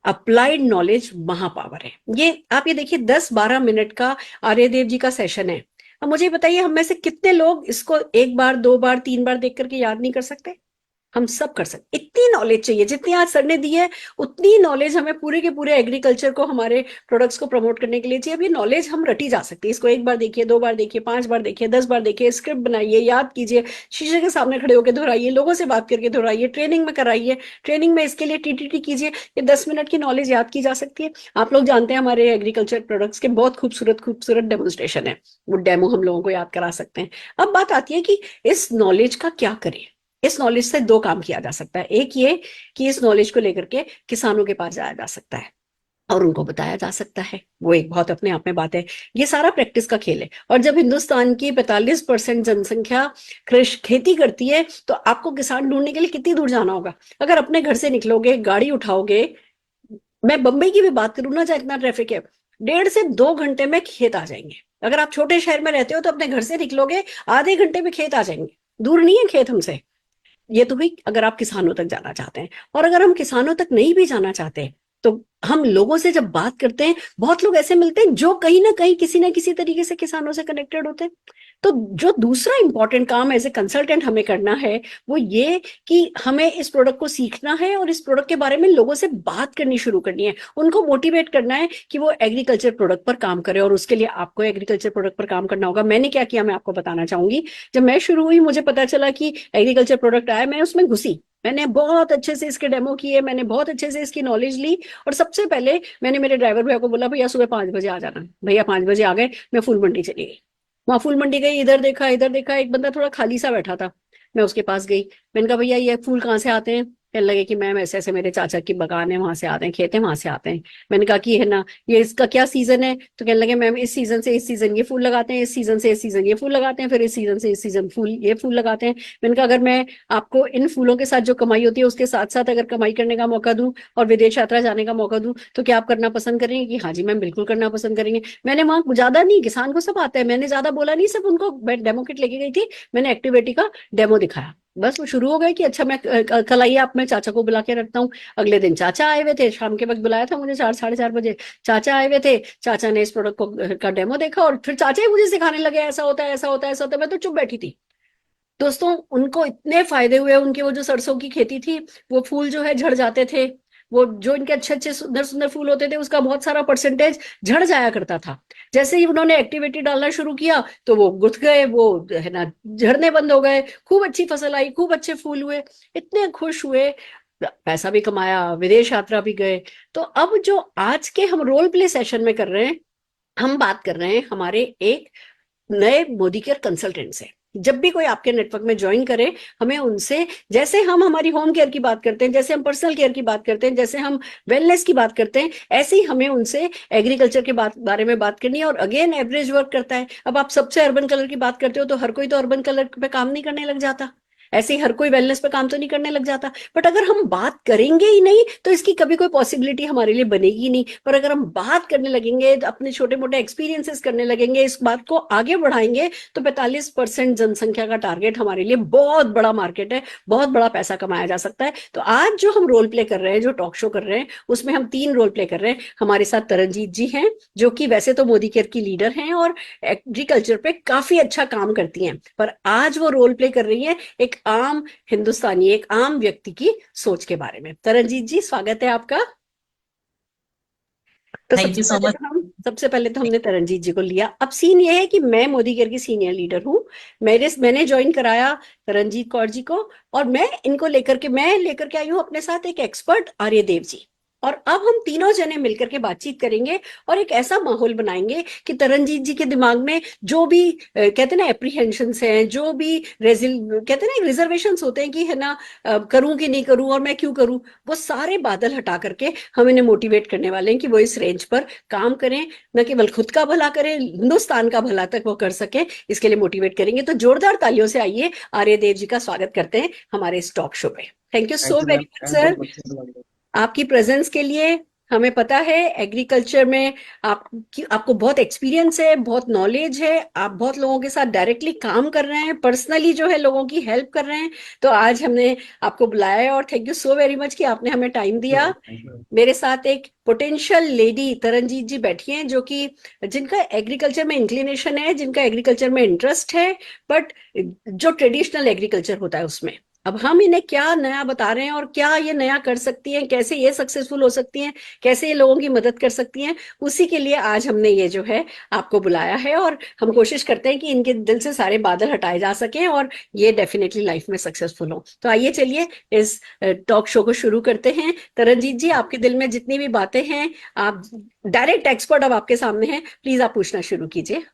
अप्लाइड नॉलेज महापावर है। ये आप ये देखिए 10-12 मिनट का आर्यदेव जी का सेशन है। अब मुझे बताइए, हम में से कितने लोग इसको 1 बार 2 बार 3 बार देख करके याद नहीं कर सकते? हम सब कर सकते, इतनी नॉलेज चाहिए जितनी आज सर ने दी है, उतनी नॉलेज हमें पूरे के पूरे एग्रीकल्चर को, हमारे प्रोडक्ट्स को प्रमोट करने के लिए चाहिए। अब ये नॉलेज हम रटी जा सकती है, इसको एक बार देखिए, 2 बार देखिए, 5 बार देखिए, 10 बार देखिए, स्क्रिप्ट बनाइए, याद कीजिए, शीशे के सामने खड़े होकर दोहराइए, लोगों से बात करके दोहराइए, ट्रेनिंग में कराइए, ट्रेनिंग में इसके लिए टीटीटी कीजिए। ये 10 मिनट की नॉलेज याद की जा सकती है। आप लोग जानते हैं हमारे एग्रीकल्चर प्रोडक्ट्स के बहुत खूबसूरत खूबसूरत डेमोन्स्ट्रेशन है, वो डेमो हम लोगों को याद करा सकते हैं। अब बात आती है कि इस नॉलेज का क्या करें। इस नॉलेज से 2 काम किया जा सकता है। एक ये कि इस नॉलेज को लेकर के किसानों के पास जाया जा सकता है और उनको बताया जा सकता है, वो एक बहुत अपने आप में बात है। ये सारा प्रैक्टिस का खेल है। और जब हिंदुस्तान की 45% जनसंख्या खेती करती है, तो आपको किसान ढूंढने के लिए कितनी दूर जाना होगा? अगर अपने घर से निकलोगे, गाड़ी उठाओगे, मैं बंबई की भी बात करूं ना, जहाँ इतना ट्रैफिक है, 1.5 से 2 घंटे में खेत आ जाएंगे। अगर आप छोटे शहर में रहते हो तो अपने घर से निकलोगे, आधे घंटे में खेत आ जाएंगे। दूर नहीं है खेत हमसे। ये तो हुई अगर आप किसानों तक जाना चाहते हैं। और अगर हम किसानों तक नहीं भी जाना चाहते, तो हम लोगों से जब बात करते हैं, बहुत लोग ऐसे मिलते हैं जो कहीं ना कहीं किसी ना किसी तरीके से किसानों से कनेक्टेड होते हैं। तो जो दूसरा इंपॉर्टेंट काम एज ए कंसल्टेंट हमें करना है, वो ये कि हमें इस प्रोडक्ट को सीखना है और इस प्रोडक्ट के बारे में लोगों से बात करनी शुरू करनी है, उनको मोटिवेट करना है कि वो एग्रीकल्चर प्रोडक्ट पर काम करे। और उसके लिए आपको एग्रीकल्चर प्रोडक्ट पर काम करना होगा। मैंने क्या किया, मैं आपको बताना चाहूंगी। जब मैं शुरू हुई, मुझे पता चला कि एग्रीकल्चर प्रोडक्ट आया, मैं उसमें घुसी, मैंने बहुत अच्छे से इसके डेमो किए, मैंने बहुत अच्छे से इसकी नॉलेज ली। और सबसे पहले मैंने मेरे ड्राइवर भैया को बोला, भैया सुबह 5 बजे आ जाना। भैया 5 बजे आ गए। मैं फूल मंडी चली गई, वहां फूल मंडी गई, इधर देखा इधर देखा, एक बंदा थोड़ा खाली सा बैठा था, मैं उसके पास गई। मैंने कहा, भैया ये फूल कहाँ से आते हैं? कहने लगे कि मैम ऐसे ऐसे मेरे चाचा की बगान है, वहां से आते हैं, खेत है, वहां से आते हैं। मैंने कहा कि है ना, ये इसका क्या सीजन है? तो कहने लगे, मैम इस सीजन से इस सीजन ये फूल लगाते हैं, इस सीजन से इस सीजन ये फूल लगाते हैं, फिर इस सीजन से इस सीजन फूल ये फूल लगाते हैं। मैंने कहा, अगर मैं आपको इन फूलों के साथ जो कमाई होती है उसके साथ साथ अगर कमाई करने का मौका दूं और विदेश यात्रा जाने का मौका दूं, तो क्या आप करना पसंद करेंगे? कि हाँ जी मैम, बिल्कुल करना पसंद करेंगे। मैंने वहां ज्यादा नहीं, किसान को सब आता है, मैंने ज्यादा बोला नहीं, सिर्फ उनको डेमो किट लेके गई थी, मैंने एक्टिविटी का डेमो दिखाया, बस वो शुरू हो गए कि अच्छा मैं कल आइए, आप मैं चाचा को बुला के रखता हूँ। अगले दिन चाचा आए हुए थे, शाम के वक्त बुलाया था मुझे, 4 साढ़े 4 बजे चाचा आए हुए थे। चाचा ने इस प्रोडक्ट को का डेमो देखा और फिर चाचा ही मुझे सिखाने लगे, ऐसा होता है ऐसा होता है ऐसा होता है। मैं तो चुप बैठी थी। दोस्तों, उनको इतने फायदे हुए, उनके वो जो सरसों की खेती थी, वो फूल जो है झड़ जाते थे, वो जो इनके अच्छे अच्छे सुंदर सुंदर फूल होते थे, उसका बहुत सारा परसेंटेज झड़ जाया करता था। जैसे ही उन्होंने एक्टिविटी डालना शुरू किया, तो वो गुथ गए, वो है ना झड़ने बंद हो गए, खूब अच्छी फसल आई, खूब अच्छे फूल हुए, इतने खुश हुए, पैसा भी कमाया, विदेश यात्रा भी गए। तो अब जो आज के हम रोल प्ले सेशन में कर रहे हैं, हम बात कर रहे हैं हमारे एक नए मोदी केयर कंसल्टेंट से। जब भी कोई आपके नेटवर्क में ज्वाइन करे, हमें उनसे, जैसे हम हमारी होम केयर की बात करते हैं, जैसे हम पर्सनल केयर की बात करते हैं, जैसे हम वेलनेस की बात करते हैं, ऐसे ही हमें उनसे एग्रीकल्चर के बारे में बात करनी है। और अगेन एवरेज वर्क करता है। अब आप सबसे अर्बन कलर की बात करते हो, तो हर कोई तो अर्बन कलर पे काम नहीं करने लग जाता, ऐसे ही हर कोई वेलनेस पे काम तो नहीं करने लग जाता। बट अगर हम बात करेंगे ही नहीं, तो इसकी कभी कोई पॉसिबिलिटी हमारे लिए बनेगी ही नहीं। पर अगर हम बात करने लगेंगे, अपने छोटे मोटे एक्सपीरियंसेस करने लगेंगे, इस बात को आगे बढ़ाएंगे, तो 45% जनसंख्या का टारगेट हमारे लिए बहुत बड़ा मार्केट है, बहुत बड़ा पैसा कमाया जा सकता है। तो आज जो हम रोल प्ले कर रहे हैं, जो टॉक शो कर रहे हैं, उसमें हम 3 रोल प्ले कर रहे हैं। हमारे साथ तरनजीत जी हैं, जो कि वैसे तो मोदी केयर की लीडर हैं और एग्रीकल्चर पे काफी अच्छा काम करती हैं, पर आज वो रोल प्ले कर रही है एक आम हिंदुस्तानी, एक आम व्यक्ति की सोच के बारे में। तरनजीत जी, स्वागत है आपका। तो थैंक यू सो मच। सबसे पहले तो हमने तरनजीत जी को लिया। अब सीन ये है कि मैं मोदी केयर की सीनियर लीडर हूँ, मैंने ज्वाइन कराया तरनजीत कौर जी को, और मैं लेकर के आई हूँ अपने साथ एक एक्सपर्ट आर्यदेव जी। और अब हम तीनों जने मिलकर के बातचीत करेंगे और एक ऐसा माहौल बनाएंगे कि तरनजीत जी के दिमाग में जो भी कहते हैं ना एप्रीहेंशंस हैं, जो भी कहते हैं ना रिजर्वेशंस होते हैं कि है ना करूं कि नहीं करूं और मैं क्यों करूं, वो सारे बादल हटा करके हम इन्हें मोटिवेट करने वाले हैं कि वो इस रेंज पर काम करें, न केवल खुद का भला करें, हिंदुस्तान का भला तक वो कर सके, इसके लिए मोटिवेट करेंगे। तो जोरदार तालियों से आइए आर्यदेव जी का स्वागत करते हैं हमारे इस टॉक शो पे। Thank you so very much sir, आपकी प्रेजेंस के लिए। हमें पता है एग्रीकल्चर में आपको बहुत एक्सपीरियंस है, बहुत नॉलेज है, आप बहुत लोगों के साथ डायरेक्टली काम कर रहे हैं, पर्सनली जो है लोगों की हेल्प कर रहे हैं। तो आज हमने आपको बुलाया है और thank you so very much कि आपने हमें टाइम दिया। मेरे साथ एक पोटेंशियल लेडी तरनजीत जी बैठी हैं, जो कि जिनका एग्रीकल्चर में इंक्लिनेशन है, जिनका एग्रीकल्चर में इंटरेस्ट है, बट जो ट्रेडिशनल एग्रीकल्चर होता है उसमें। अब हम इन्हें क्या नया बता रहे हैं और क्या ये नया कर सकती हैं, कैसे ये सक्सेसफुल हो सकती हैं, कैसे ये लोगों की मदद कर सकती हैं, उसी के लिए आज हमने ये जो है आपको बुलाया है। और हम कोशिश करते हैं कि इनके दिल से सारे बादल हटाए जा सकें और ये डेफिनेटली लाइफ में सक्सेसफुल हो। तो आइए चलिए इस टॉक शो को शुरू करते हैं। तरनजीत जी, आपके दिल में जितनी भी बातें हैं, आप डायरेक्ट एक्सपर्ट अब आपके सामने हैं, प्लीज आप पूछना शुरू कीजिए।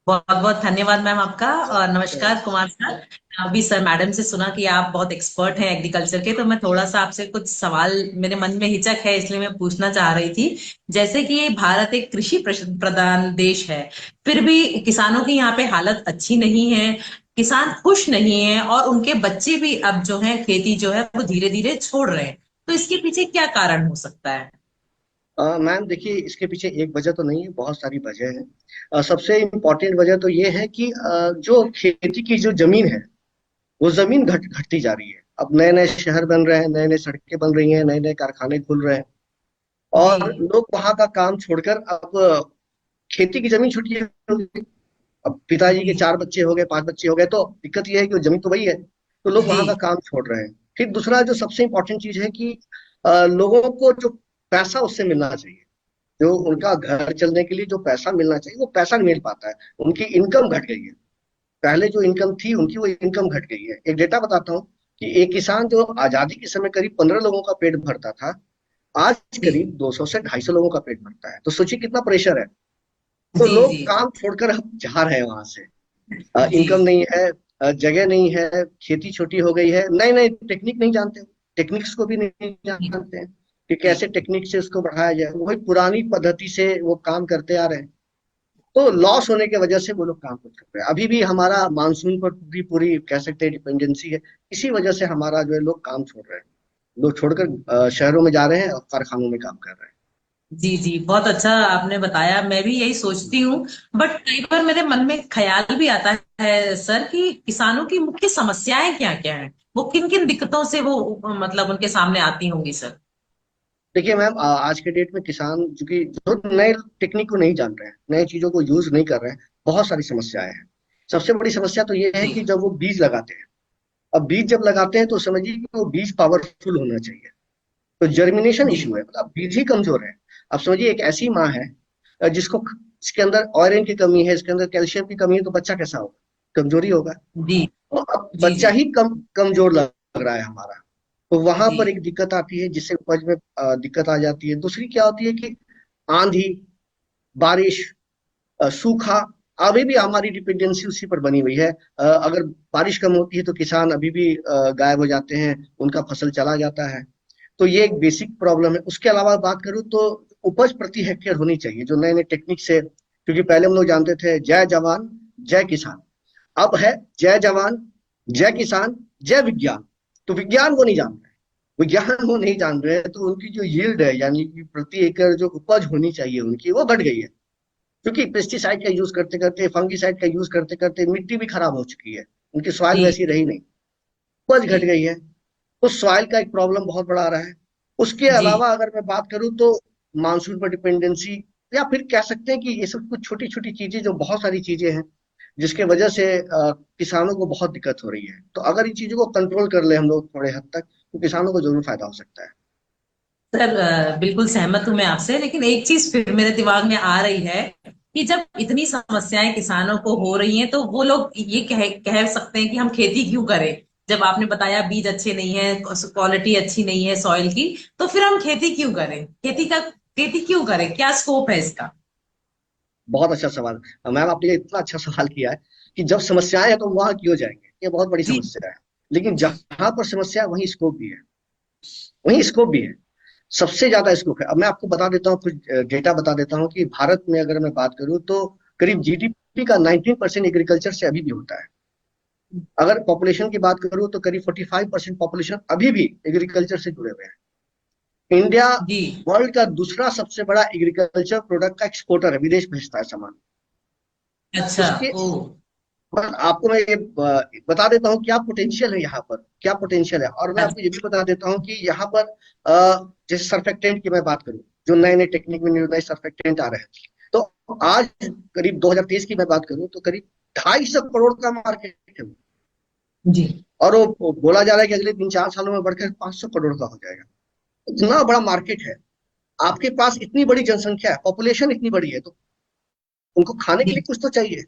बहुत बहुत धन्यवाद मैम आपका। और नमस्कार कुमार सर। अभी सर मैडम से सुना कि आप बहुत एक्सपर्ट हैं एग्रीकल्चर के, तो मैं थोड़ा सा आपसे कुछ सवाल, मेरे मन में हिचक है इसलिए मैं पूछना चाह रही थी। जैसे कि भारत एक कृषि प्रधान देश है, फिर भी किसानों की यहाँ पे हालत अच्छी नहीं है, किसान खुश नहीं है, और उनके बच्चे भी अब जो है खेती जो है वो धीरे धीरे छोड़ रहे हैं। तो इसके पीछे क्या कारण हो सकता है? मैम देखिए, इसके पीछे एक वजह तो नहीं है, बहुत सारी वजह है। सबसे इम्पोर्टेंट वजह तो ये है कि जो खेती की जो जमीन है, वो जमीन घटती जा रही है। अब नए नए शहर बन रहे हैं, नए नए सड़कें बन रही हैं, नए नए कारखाने खुल रहे हैं, जी और लोग वहां का काम छोड़कर अब खेती की जमीन छुट्टी हो गई। अब पिताजी के जी 4 बच्चे हो गए, 5 बच्चे हो गए, तो दिक्कत ये है कि वो जमीन तो वही है, तो लोग जी वहां का काम छोड़ रहे हैं। फिर दूसरा जो सबसे इम्पोर्टेंट चीज है कि लोगों को जो पैसा उससे मिलना चाहिए, जो उनका घर चलने के लिए जो पैसा मिलना चाहिए, वो पैसा नहीं मिल पाता है। उनकी इनकम घट गई है। पहले जो इनकम थी उनकी, वो इनकम घट गई है। एक डेटा बताता हूँ कि एक किसान जो आजादी के समय करीब 15 लोगों का पेट भरता था, आज जी करीब 200 से 250 लोगों का पेट भरता है। तो सोचिए कितना प्रेशर है। तो जी लोग जी काम छोड़कर अब जा रहे हैं वहां से। जी इनकम नहीं है, जगह नहीं है, खेती छोटी हो गई है, नए नए टेक्निक नहीं जानते, टेक्निक्स को भी नहीं जानते हैं कि जी कैसे टेक्निक से उसको बढ़ाया जाए। वही पुरानी पद्धति से वो काम करते आ रहे हैं। तो लॉस होने की वजह से वो लोग काम नहीं कर रहे हैं। अभी भी हमारा मानसून पर पूरी पूरी कह सकते हैं डिपेंडेंसी है। इसी वजह से हमारा जो है लोग काम छोड़ रहे हैं, लोग छोड़कर शहरों में जा रहे हैं और कारखानों में काम कर रहे हैं। जी जी, बहुत अच्छा आपने बताया, मैं भी यही सोचती हूँ। बट कई बार मेरे मन में ख्याल भी आता है सर कि किसानों की मुख्य समस्याएं क्या क्या हैं, वो किन किन दिक्कतों से वो मतलब उनके सामने आती होंगी सर। देखिए मैम, आज के डेट में किसान चूंकि जो नए टेक्निक को नहीं जान रहे हैं, नए चीजों को यूज नहीं कर रहे हैं, बहुत सारी समस्याएं हैं। सबसे बड़ी समस्या तो ये है जी कि जब वो बीज लगाते हैं, अब बीज जब लगाते हैं तो समझिए कि वो बीज पावरफुल होना चाहिए। तो जर्मिनेशन जी इशू है, मतलब बीज ही कमजोर है। अब समझिए एक ऐसी माँ है जिसको, इसके अंदर आयरन की कमी है, इसके अंदर कैल्शियम की कमी है, तो बच्चा कैसा होगा? कमजोरी होगा। जी तो अब जी बच्चा जी ही कमजोर लग रहा है हमारा। तो वहां जी पर एक दिक्कत आती है, जिससे उपज में दिक्कत आ जाती है। दूसरी क्या होती है कि आंधी, बारिश, सूखा, अभी भी हमारी डिपेंडेंसी उसी पर बनी हुई है। अगर बारिश कम होती है तो किसान अभी भी गायब हो जाते हैं, उनका फसल चला जाता है। तो ये एक बेसिक प्रॉब्लम है। उसके अलावा बात करूँ तो उपज प्रति हेक्टेयर होनी चाहिए, जो नए नए टेक्निक से, क्योंकि पहले हम लोग जानते थे जय जवान जय किसान, अब है जय जवान जय किसान जय विज्ञान। तो विज्ञान वो नहीं जान रहे, विज्ञान वो नहीं जान रहे हैं, तो उनकी जो यील्ड है, यानी कि प्रति एकड़ जो उपज होनी चाहिए उनकी, वो घट गई है। क्योंकि पेस्टिसाइड का यूज करते करते, फंगिसाइड का यूज करते करते मिट्टी भी खराब हो चुकी है, उनकी सॉइल जी वैसी रही नहीं, उपज घट जी गई है। उस सॉइल का एक प्रॉब्लम बहुत बड़ा आ रहा है। उसके जी अलावा अगर मैं बात करूं तो मानसून पर डिपेंडेंसी, या फिर कह सकते हैं कि ये सब कुछ छोटी छोटी चीजें, जो बहुत सारी चीजें हैं जिसके वजह से किसानों को बहुत दिक्कत हो रही है। तो अगर इन चीजों को कंट्रोल कर ले हम लोग थोड़े हद तक, तो किसानों को जरूर फायदा हो सकता है। सर, बिल्कुल सहमत हूं मैं आपसे, लेकिन एक चीज फिर मेरे दिमाग में आ रही है कि जब इतनी समस्याएं किसानों को हो रही हैं तो वो लोग ये कह सकते हैं कि हम खेती क्यों करें। जब आपने बताया बीज अच्छे नहीं है, क्वालिटी अच्छी नहीं है सॉइल की, तो फिर हम खेती क्यों करें, खेती क्यों करें, क्या स्कोप है इसका? बहुत अच्छा सवाल। मैम आपने ये इतना अच्छा सवाल किया है कि जब समस्याएं हैं तो वहां क्यों जाएंगे, ये बहुत बड़ी जी समस्या है। लेकिन जी जहां पर समस्या है वहीं स्कोप भी है, वहीं स्कोप भी है, सबसे ज्यादा स्कोप है। अब मैं आपको बता देता हूँ, कुछ डेटा बता देता हूँ कि भारत में अगर मैं बात करूँ तो करीब जीडीपी का 19% एग्रीकल्चर से अभी भी होता है। अगर पॉपुलेशन की बात करूँ तो करीब 45% पॉपुलेशन अभी भी एग्रीकल्चर से जुड़े हुए हैं। इंडिया जी वर्ल्ड का दूसरा सबसे बड़ा एग्रीकल्चर प्रोडक्ट का एक्सपोर्टर है, विदेश भेजता है सामान। अच्छा। उसके ओ। पर आपको मैं ये बता देता हूँ क्या पोटेंशियल है यहाँ पर, क्या पोटेंशियल है। और मैं आपको ये भी बता देता हूँ कि यहाँ पर जैसे सर्फेक्टेंट की मैं बात करूँ, जो नए नए टेक्निक में नए सर्फेक्टेंट आ रहे हैं, तो आज करीब 2023 की मैं बात करूँ तो करीब 250 करोड़ का मार्केट है। जी और वो बोला जा रहा है कि अगले 3-4 सालों में बढ़कर 500 करोड़ का हो जाएगा। इतना बड़ा मार्केट है, आपके पास इतनी बड़ी जनसंख्या है, पॉपुलेशन इतनी बड़ी है, तो उनको खाने के जी लिए कुछ तो चाहिए।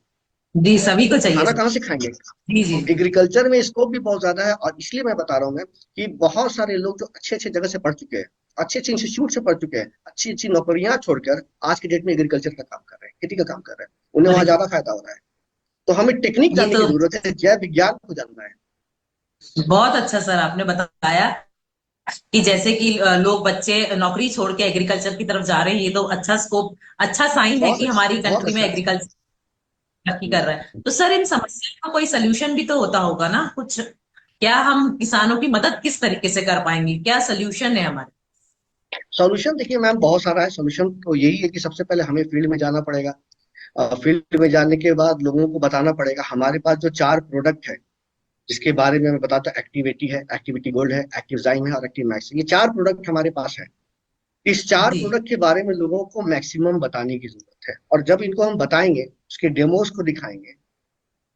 जी, सभी को चाहिए खाना सर। कहाँ से खाएंगे? जी जी एग्रीकल्चर में स्कोप भी बहुत ज्यादा है, और इसलिए मैं बता रहा हूँ मैं कि बहुत सारे लोग जो अच्छे अच्छे जगह से पढ़ चुके हैं, अच्छे अच्छे इंस्टीट्यूट से पढ़ चुके हैं, अच्छी अच्छी नौकरियां छोड़कर आज के डेट में एग्रीकल्चर का काम कर रहे हैं, खेती का काम कर रहे हैं, उन्हें वहां अरे ज्यादा फायदा हो रहा है। तो हमें टेक्निक ये जानने की तो जरूरत है, जैव विज्ञान को जानना है। बहुत अच्छा सर आपने बताया कि जैसे कि लोग बच्चे नौकरी छोड़ के एग्रीकल्चर की तरफ जा रहे हैं, ये तो अच्छा स्कोप, अच्छा साइन है कि हमारी बहुत कंट्री में अच्छा है। एग्रीकल्चर तरक्की कर रहा है। तो सर इन समस्या का कोई सोल्यूशन भी तो होता होगा ना कुछ? क्या हम किसानों की मदद किस तरीके से कर पाएंगे, क्या सोल्यूशन है हमारे? सॉल्यूशन देखिए मैम, बहुत सारा है। सॉल्यूशन तो यही है कि सबसे पहले हमें फील्ड में जाना पड़ेगा। फील्ड में जाने के बाद लोगों को बताना पड़ेगा। हमारे पास जो 4 प्रोडक्ट है जिसके बारे में मैं बताता हूँ, एक्टिविटी है, एक्टिविटी गोल्ड है, एक्टिव जाइम है और एक्टिव मैक्स, ये 4 प्रोडक्ट हमारे पास है। इस चार जी प्रोडक्ट के बारे में लोगों को मैक्सिमम बताने की जरूरत है, और जब इनको हम बताएंगे, उसके डेमोस को दिखाएंगे,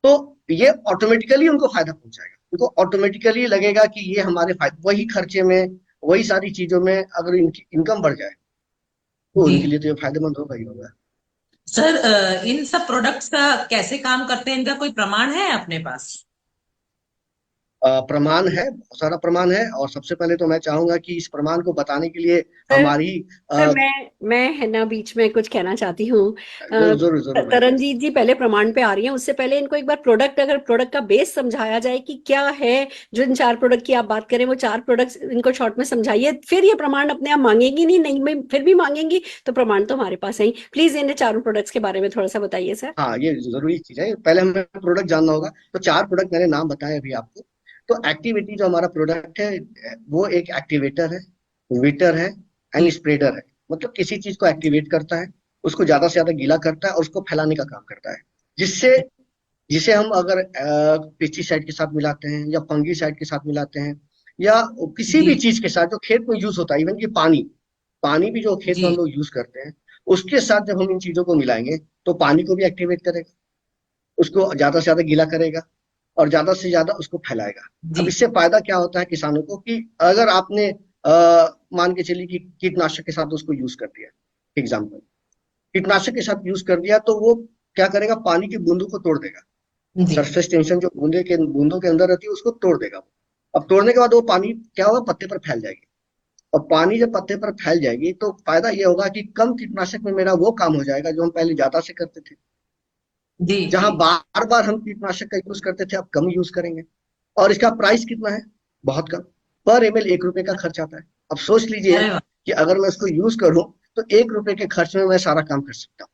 तो ये ऑटोमेटिकली उनको फायदा पहुंचाएगा। उनको ऑटोमेटिकली लगेगा कि ये हमारे फायदे, वही खर्चे में, वही सारी चीजों में अगर इनकी इनकम बढ़ जाए तो जी उनके लिए तो ये फायदेमंद होगा ही होगा। सर, इन सब प्रोडक्ट्स का कैसे काम करते हैं, इनका कोई प्रमाण है अपने पास? प्रमाण है, बहुत सारा प्रमाण है, और सबसे पहले तो मैं चाहूंगा कि इस प्रमाण को बताने के लिए सर हमारी सर अ, मैं है ना बीच में कुछ कहना चाहती हूँ। जरूर जरूर जरूर बताइए। तरनजीत जी पहले प्रमाण पे आ रही हैं, उससे पहले इनको एक बार प्रोडक्ट, अगर प्रोडक्ट का बेस समझाया जाए कि क्या है, जो इन 4 प्रोडक्ट की आप बात करें वो 4 प्रोडक्ट्स इनको शॉर्ट में समझाइए, फिर ये प्रमाण अपने आप मांगेंगी नहीं, नहीं मैं फिर भी मांगेंगी तो प्रमाण तो हमारे पास है ही। प्लीज इन 4 प्रोडक्ट्स के बारे में थोड़ा सा बताइए सर। हाँ, ये जरूरी चीज है, पहले हमें प्रोडक्ट जानना होगा। तो 4 प्रोडक्ट मैंने नाम बताए अभी आपको। तो एक्टिविटी जो हमारा प्रोडक्ट है, वो एक एक्टिवेटर है, वीटर है, एंड जी स्प्रेडर है। मतलब किसी चीज को एक्टिवेट करता है, उसको ज्यादा से ज्यादा गीला करता है और उसको फैलाने का काम करता है, जिससे जिसे हम अगर पेस्टिसाइड के साथ मिलाते हैं या फंगीसाइड के साथ मिलाते हैं, या किसी जी भी चीज के साथ जो खेत में यूज होता है, इवन कि पानी, पानी भी जो खेत में हम जी लोग यूज करते हैं, उसके साथ जब हम इन चीजों को मिलाएंगे तो पानी को भी एक्टिवेट करेगा, उसको ज्यादा से ज्यादा गीला करेगा और ज्यादा से ज्यादा उसको फैलाएगा। अब जी इससे फायदा क्या होता है किसानों को, कि अगर आपने मान के चलिए कि कीटनाशक के साथ उसको यूज कर दिया, एग्जाम्पल, कीटनाशक के साथ यूज कर दिया, तो वो क्या करेगा, पानी की बूंदों को तोड़ देगा। जी सरफेस टेंशन जो बूंदों के अंदर रहती है उसको तोड़ देगा वो। अब तोड़ने के बाद वो पानी क्या होगा, पत्ते पर फैल जाएगी। और पानी जब पत्ते पर फैल जाएगी तो फायदा ये होगा कि कम कीटनाशक में मेरा वो काम हो जाएगा जो हम पहले ज्यादा से करते थे। जी जहां जी बार बार हम कीटनाशक का यूज करते थे, अब कम यूज करेंगे। और इसका प्राइस कितना है, बहुत कम, पर एमएल 1 रुपए का खर्च आता है। अब सोच लीजिए अरे वाह, कि अगर मैं इसको यूज करूं तो 1 रुपए के खर्च में मैं सारा काम कर सकता हूँ।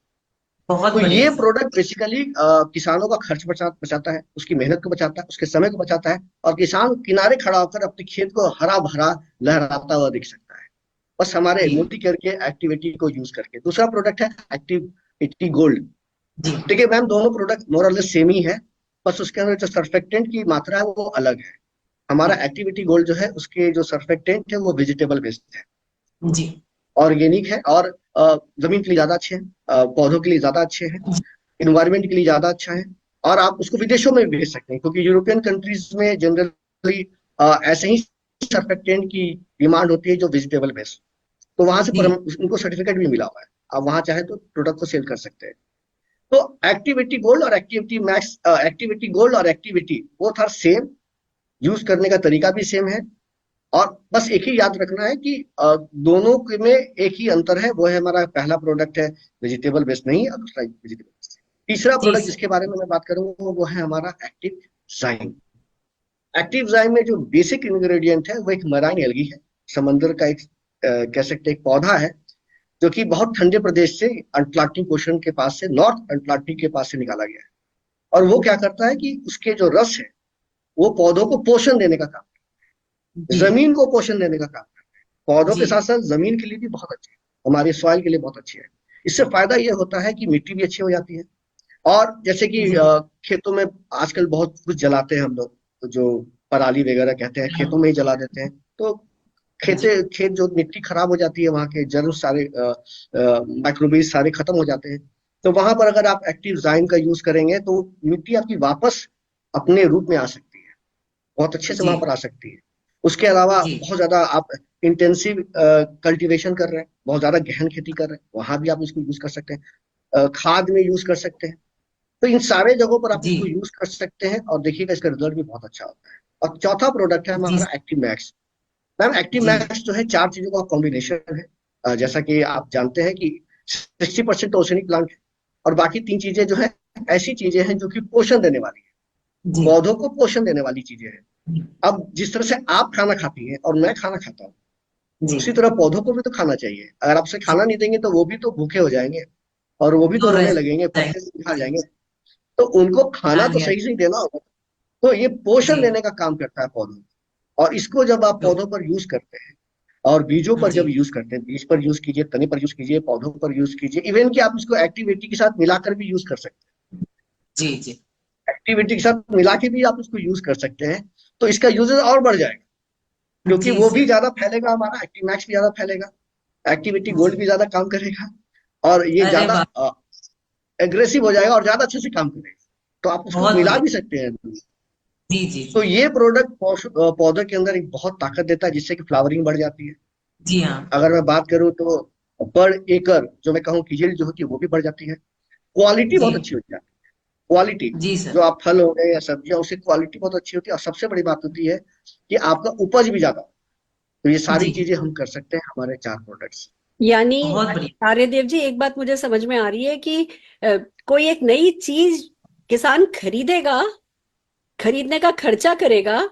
बहुत तो बढ़िया ये सर। प्रोडक्ट बेसिकली किसानों का खर्च बचाता है, उसकी मेहनत को बचाता है, उसके समय को बचाता है, और किसान किनारे खड़ा होकर अपने खेत को हरा भरा लहराता हुआ दिख सकता है, बस हमारे जी मोदी करके एक्टिविटी को यूज करके। दूसरा प्रोडक्ट है एक्टिविटी गोल्ड। जी देखिए मैम, दोनों प्रोडक्ट मोरलेस सेम ही है, बस उसके अंदर जो सर्फेक्टेंट की मात्रा है वो अलग है। हमारा जी एक्टिविटी गोल्ड जो है, उसके जो सर्फेक्टेंट है वो वेजिटेबल बेस्ड है, जी ऑर्गेनिक है, और जमीन के लिए ज्यादा अच्छे हैं, पौधों के लिए ज्यादा अच्छे हैं, इन्वायरमेंट के लिए ज्यादा अच्छा है। और आप उसको विदेशों में भी भेज सकते हैं, क्योंकि यूरोपियन कंट्रीज में जनरली ऐसे ही सर्फेक्टेंट की डिमांड होती है जो वेजिटेबल बेस्ड। तो वहां से जी उनको सर्टिफिकेट भी मिला हुआ है, आप वहां चाहे तो प्रोडक्ट को सेल कर सकते हैं। तो एक्टिविटी गोल्ड और एक्टिविटी मैक्स, एक्टिविटी गोल्ड और activity both are same, use करने का तरीका भी सेम है। और बस एक ही याद रखना है कि दोनों में एक ही अंतर है, वो है हमारा पहला प्रोडक्ट है वेजिटेबल बेस्ड नहीं, और दूसरा वेजिटेबल बेस्ड। तीसरा जी प्रोडक्ट सर। जिसके बारे में मैं बात करूंगा वो है हमारा एक्टिव जाइम। एक्टिव जाइम में जो बेसिक इंग्रेडिएंट है वो एक मराइन एल्गी है, समंदर का एक कह सकते हैं एक पौधा है, जो कि बहुत ठंडे प्रदेश से, अटलांटिक ओशन के पास से, नॉर्थ अटलांटिक के पास से निकाला गया है। और वो क्या करता है कि उसके जो रस है वो पौधों को पोषण देने का काम, जी जमीन को पोषण देने का काम, पौधों के जी साथ साथ जमीन के लिए भी बहुत अच्छी है, हमारे सॉइल के लिए बहुत अच्छी है। इससे फायदा ये होता है कि मिट्टी भी अच्छी हो जाती है। और जैसे कि जी खेतों में आजकल बहुत कुछ जलाते हैं हम लोग, तो जो पराली वगैरह कहते हैं, खेतों में ही जला देते हैं, तो जी खेत जो मिट्टी खराब हो जाती है, वहाँ के जर्म सारे माइक्रोबीज सारे खत्म हो जाते हैं। तो वहां पर अगर आप एक्टिव जाइम का यूज करेंगे तो मिट्टी आपकी वापस अपने रूप में आ सकती है। बहुत अच्छे से जी वहां पर आ सकती है। उसके अलावा जी बहुत ज्यादा आप इंटेंसिव कल्टीवेशन कर रहे हैं, बहुत ज्यादा गहन खेती कर रहे हैं, वहां भी आप इसको यूज कर सकते हैं। खाद में यूज कर सकते हैं। तो इन सारे जगहों पर आप जी इसको यूज कर सकते हैं और देखिएगा इसका रिजल्ट भी बहुत अच्छा होता है। और चौथा प्रोडक्ट है जी हमारा एक्टिव मैक्स। मैम एक्टिव जी मैक्स जो है चार चीजों का कॉम्बिनेशन है। जैसा कि आप जानते हैं कि 60% तो ओसेनिक प्लांट है, और बाकी तीन चीजें जो है ऐसी चीजें हैं जो कि पोषण देने वाली है, जी पौधों को पोषण देने वाली चीजें हैं। अब जिस तरह से आप खाना खाती हैं और मैं खाना खाता हूँ, जी उसी तरह पौधों को भी तो खाना चाहिए। अगर आपसे जी खाना नहीं देंगे तो वो भी तो भूखे हो जाएंगे, और वो भी तो दूर रह रोने लगेंगे, जाएंगे। पत्ते से खा जाएंगे। तो उनको खाना हाँ तो जी हाँ सही से देना होगा। तो ये पोषण जी देने का काम करता है पौधों को। और इसको जब आप तो पौधों पर यूज करते हैं, और बीजों हाँ पर जी जब यूज करते हैं, बीज पर यूज कीजिए, तने पर यूज कीजिए, पौधों पर यूज कीजिए, इवन कि आप इसको एक्टिविटी के साथ मिलाकर भी यूज कर सकते जी जी हैं। एक्टिविटी के साथ मिला के भी आप इसको यूज कर सकते हैं। तो इसका यूजेस और बढ़ जाएगा, क्योंकि जी वो भी सर ज्यादा फैलेगा, हमारा एक्टिव मैक्स भी ज्यादा फैलेगा, एक्टिविटी गोल्ड जी भी ज्यादा काम करेगा, और ये अरे ज्यादा वाह एग्रेसिव हो जाएगा और ज्यादा अच्छे से काम करेगा। तो आप उसको बहुत मिला बढ़िया भी सकते हैं। जी जी तो जी ये प्रोडक्ट पौधे के अंदर एक बहुत ताकत देता है, जिससे कि फ्लावरिंग बढ़ जाती है। जी हाँ अगर मैं बात करूं तो पर एकर जो मैं कहूँ की yield जो होती है वो भी बढ़ जाती है। क्वालिटी जी बहुत अच्छी हो जाती है। क्वालिटी, जी जो सर आप फल हो गए या सब्जियां, उसकी क्वालिटी बहुत अच्छी होती है। और सबसे बड़ी बात होती है कि आपका उपज भी ज्यादा। तो ये सारी जी चीजें हम कर सकते हैं हमारे चार प्रोडक्ट्स। यानी बहुत बढ़िया आर्यदेव जी, एक बात मुझे समझ में आ रही है कि कोई एक नई चीज किसान खरीदेगा, खरीदने का खर्चा करेगा,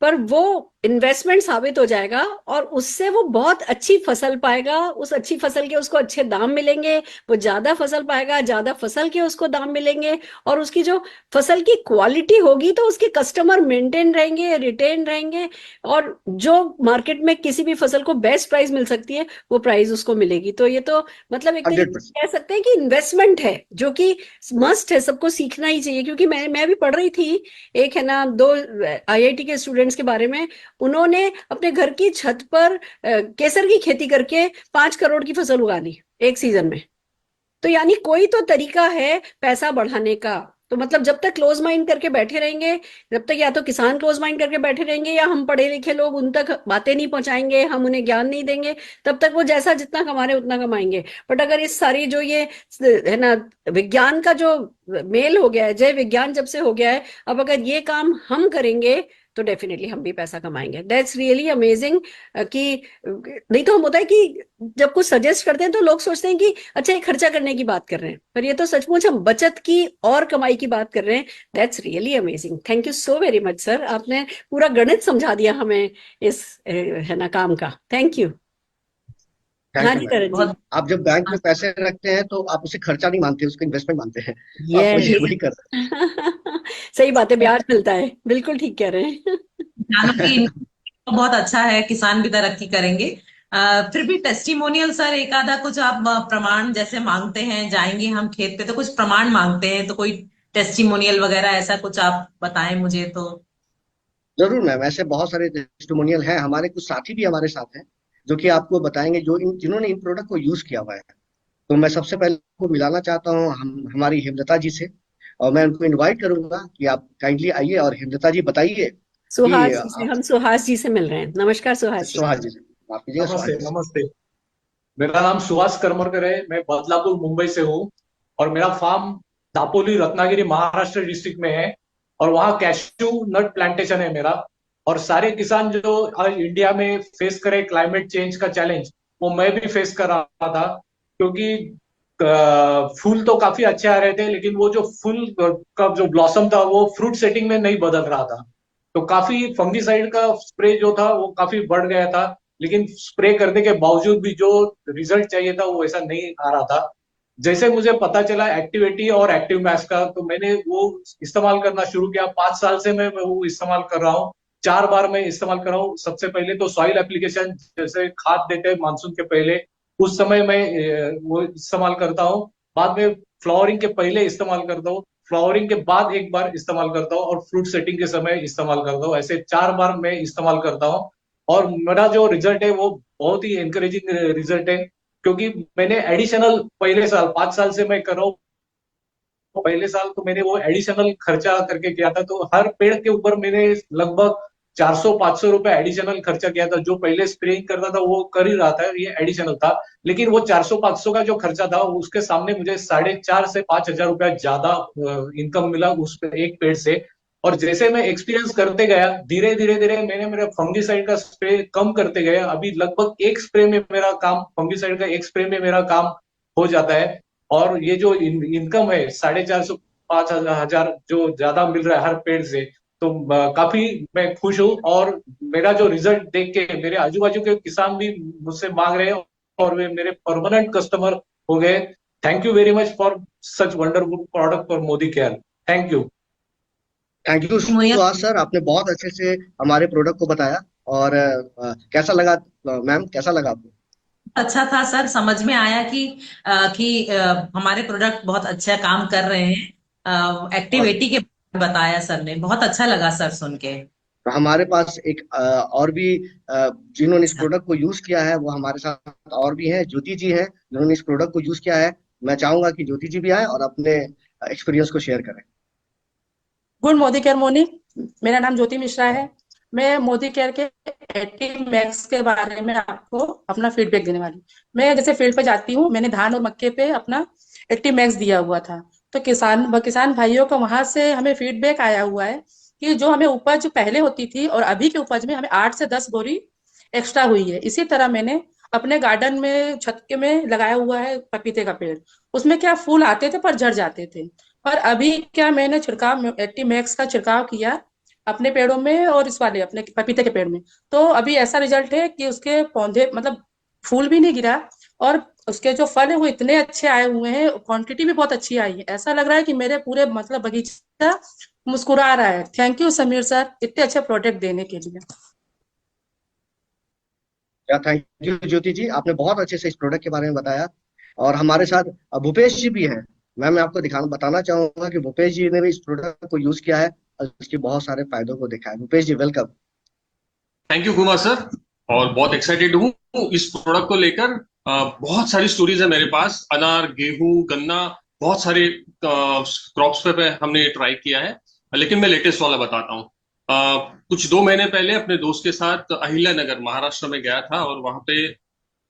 पर वो इन्वेस्टमेंट साबित हो जाएगा और उससे वो बहुत अच्छी फसल पाएगा। उस अच्छी फसल के उसको अच्छे दाम मिलेंगे, वो ज्यादा फसल पाएगा, ज्यादा फसल के उसको दाम मिलेंगे, और उसकी जो फसल की क्वालिटी होगी तो उसके कस्टमर मेंटेन रहेंगे, रिटेन रहेंगे, और जो मार्केट में किसी भी फसल को बेस्ट प्राइस मिल सकती है वो प्राइस उसको मिलेगी। तो ये तो मतलब एक तरीके 100%। से कह सकते हैं कि इन्वेस्टमेंट है, जो कि मस्ट है, सबको सीखना ही चाहिए। क्योंकि मैं भी पढ़ रही थी, एक है ना, दो आईआईटी के स्टूडेंट्स के बारे में। उन्होंने अपने घर की छत पर केसर की खेती करके 5 करोड़ की फसल उगा ली एक सीजन में। तो यानी कोई तो तरीका है पैसा बढ़ाने का। तो मतलब जब तक क्लोज माइंड करके बैठे रहेंगे, जब तक या तो किसान क्लोज माइंड करके बैठे रहेंगे, या हम पढ़े लिखे लोग उन तक बातें नहीं पहुंचाएंगे, हम उन्हें ज्ञान नहीं देंगे, तब तक वो जैसा जितना कमा रहे उतना कमाएंगे। बट अगर इस सारी जो ये है ना, विज्ञान का जो मेल हो गया है, जय विज्ञान जब से हो गया है, अब अगर ये काम हम करेंगे तो डेफिनेटली हम भी पैसा कमाएंगे। That's really amazing. कि नहीं तो हम होता है कि जब कुछ सजेस्ट करते हैं तो लोग सोचते हैं कि अच्छा ये खर्चा करने की बात कर रहे हैं, पर ये तो सचमुच हम बचत की और कमाई की बात कर रहे हैं। That's really amazing. Thank you so very much sir, आपने पूरा गणित समझा दिया हमें इस है ना काम का। Thank you. हाँ थैंक यू जी मैम। करण जी। बहुत आप जब बैंक में पैसे रखते हैं तो आप उसे खर्चा नहीं मानते, उसको इन्वेस्टमेंट मानते हैं। तो आप मुझे यस वही कर सही बात है, ब्याज मिलता है, बिल्कुल ठीक कह रहे हैं किसानों रहे की हैं। तो बहुत अच्छा है, किसान भी तरक्की करेंगे। फिर भी टेस्टिमोनियल सर एक आधा कुछ आप प्रमाण जैसे मांगते हैं, जाएंगे हम खेत पे तो कुछ प्रमाण मांगते हैं, तो कोई टेस्टिमोनियल वगैरह ऐसा कुछ आप बताएं मुझे तो। जरूर मैम, ऐसे बहुत सारे टेस्टिमोनियल हैं, हमारे कुछ साथी भी हमारे साथ हैं जो कि आपको बताएंगे, जो जिन्होंने इन प्रोडक्ट को यूज किया हुआ है। तो मैं सबसे पहले आपको मिलाना चाहता हूँ हम हमारी हेमलता जी से। और मैं उनको इनवाइट करूंगा कि आप काइंडली आइए, और हेमलता जी बताइए कि सुहास जी से, आप। हम सुहास जी से मिल रहे हैं। नमस्कार सुहास जी। सुहास जी से, माफ कीजिएगा, सुहास नमस्ते जी से। नमस्ते। मेरा नाम सुहास करमरकर है। मैं बदलापुर मुंबई से हूँ और मेरा फार्म दापोली रत्नागिरी महाराष्ट्र डिस्ट्रिक्ट में है। और वहाँ कैश्यू नट प्लांटेशन है मेरा। और सारे किसान जो आज इंडिया में फेस करे क्लाइमेट चेंज का चैलेंज, वो मैं भी फेस कर रहा था। क्योंकि फूल तो काफी अच्छे आ रहे थे, लेकिन वो जो फूल का जो ब्लॉसम था वो फ्रूट सेटिंग में नहीं बदल रहा था। तो काफी फंगीसाइड का स्प्रे जो था वो काफी बढ़ गया था, लेकिन स्प्रे करने के बावजूद भी जो रिजल्ट चाहिए था वो ऐसा नहीं आ रहा था। जैसे मुझे पता चला एक्टिविटी और एक्टिव मैक्स का, तो मैंने वो इस्तेमाल करना शुरू किया। 5 साल से मैं वो इस्तेमाल कर रहा हूँ। 4 बार मैं इस्तेमाल कर रहा हूँ। सबसे पहले तो सॉइल एप्लीकेशन, जैसे खाद देते हैं मानसून के पहले, उस समय मैं वो इस्तेमाल करता हूँ। बाद में फ्लावरिंग के पहले इस्तेमाल करता हूँ, फ्लावरिंग के बाद एक बार इस्तेमाल करता हूँ, और फ्रूट सेटिंग के समय इस्तेमाल करता हूँ। ऐसे 4 बार मैं इस्तेमाल करता हूँ। और मेरा जो रिजल्ट है वो बहुत ही इंकरेजिंग रिजल्ट है। क्योंकि मैंने एडिशनल पहले साल 5 साल से मैं कर रहा हूँ पहले साल तो मैंने वो एडिशनल खर्चा करके किया था, तो हर पेड़ के ऊपर मैंने लगभग 400-500 रुपए एडिशनल खर्चा किया था। जो पहले स्प्रेइंग करता था वो कर ही रहा था, ये एडिशनल था। लेकिन वो 400-500 का जो खर्चा था उसके सामने मुझे 4,500 से 5,000 रुपया ज्यादा इनकम मिला उस पे एक पेड़ से। और जैसे मैं एक्सपीरियंस करते गया, धीरे धीरे धीरे मैंने मेरा फंगीसाइड का स्प्रे कम करते गया। अभी लगभग एक स्प्रे में मेरा काम, फंगीसाइड का एक स्प्रे में मेरा काम हो जाता है। और ये जो इनकम है 4,500 5,000 जो ज्यादा मिल रहा है हर पेड़ से, तो काफी मैं खुश हूँ। और मेरा जो रिजल्ट देख के मेरे आजू बाजू के किसान भी मुझसे मांग रहे हैं और वे मेरे परमानेंट कस्टमर हो गए। Thank you very much for such wonderful product for Modi care. Thank you. Thank you मुझे सुहास सर, आपने बहुत अच्छे से हमारे प्रोडक्ट को बताया। और कैसा लगा मैम, कैसा लगा आपको? अच्छा था सर, समझ में आया कि हमारे प्रोडक्ट बहुत अच्छा काम कर रहे हैं। और एक्टिविटी के बारे में बताया सर ने, बहुत अच्छा लगा सर सुन के। हमारे पास एक और भी जिन्होंने इस अच्छा प्रोडक्ट को यूज किया है वो हमारे साथ और भी हैं, ज्योति जी हैं जिन्होंने इस प्रोडक्ट को यूज किया है। मैं चाहूंगा कि ज्योति जी भी आए और अपने एक्सपीरियंस को शेयर करें। Good Modicare morning. मेरा नाम ज्योति मिश्रा है। मैं मोदी केयर के 80 मैक्स के बारे में आपको अपना फीडबैक देने वाली हूँ। मैं जैसे फील्ड पे जाती हूँ, मैंने धान और मक्के पे अपना 80 मैक्स दिया हुआ था। तो किसान भाइयों को वहां से हमें फीडबैक आया हुआ है कि जो हमें उपज पहले होती थी और अभी की उपज में हमें 8 से 10 बोरी एक्स्ट्रा हुई है। इसी तरह मैंने अपने गार्डन में छत के में लगाया हुआ है पपीते का पेड़। उसमें क्या फूल आते थे पर झड़ जाते थे। और अभी क्या मैंने छिड़काव 80 मैक्स का छिड़काव किया अपने पेड़ों में और इस वाले अपने पपीते के पेड़ में। तो अभी ऐसा रिजल्ट है कि उसके पौधे मतलब फूल भी नहीं गिरा और उसके जो फल है वो इतने अच्छे आए हुए हैं, क्वांटिटी भी बहुत अच्छी आई है। ऐसा लग रहा है कि मेरे पूरे मतलब बगीचा मुस्कुरा रहा है। थैंक यू समीर सर इतने अच्छे प्रोडक्ट देने के लिए। या थैंक यू ज्योति जी, आपने बहुत अच्छे से इस प्रोडक्ट के बारे में बताया। और हमारे साथ भूपेश जी भी हैं। मैं आपको बताना चाहूंगा कि भूपेश जी ने भी इस प्रोडक्ट को यूज किया है और इसके बहुत सारे फायदों को देखा है। Bhupesh ji, welcome. Thank you Kumar sir. और बहुत एक्साइटेड हूँ इस प्रोडक्ट को लेकर। बहुत सारी स्टोरीज है मेरे पास, अनार, गेहूं, गन्ना, बहुत सारे क्रॉप्स पे हमने ट्राई किया है। लेकिन मैं लेटेस्ट वाला बताता हूँ। कुछ 2 महीने पहले अपने दोस्त के साथ अहिल्या नगर महाराष्ट्र में गया था और वहां पे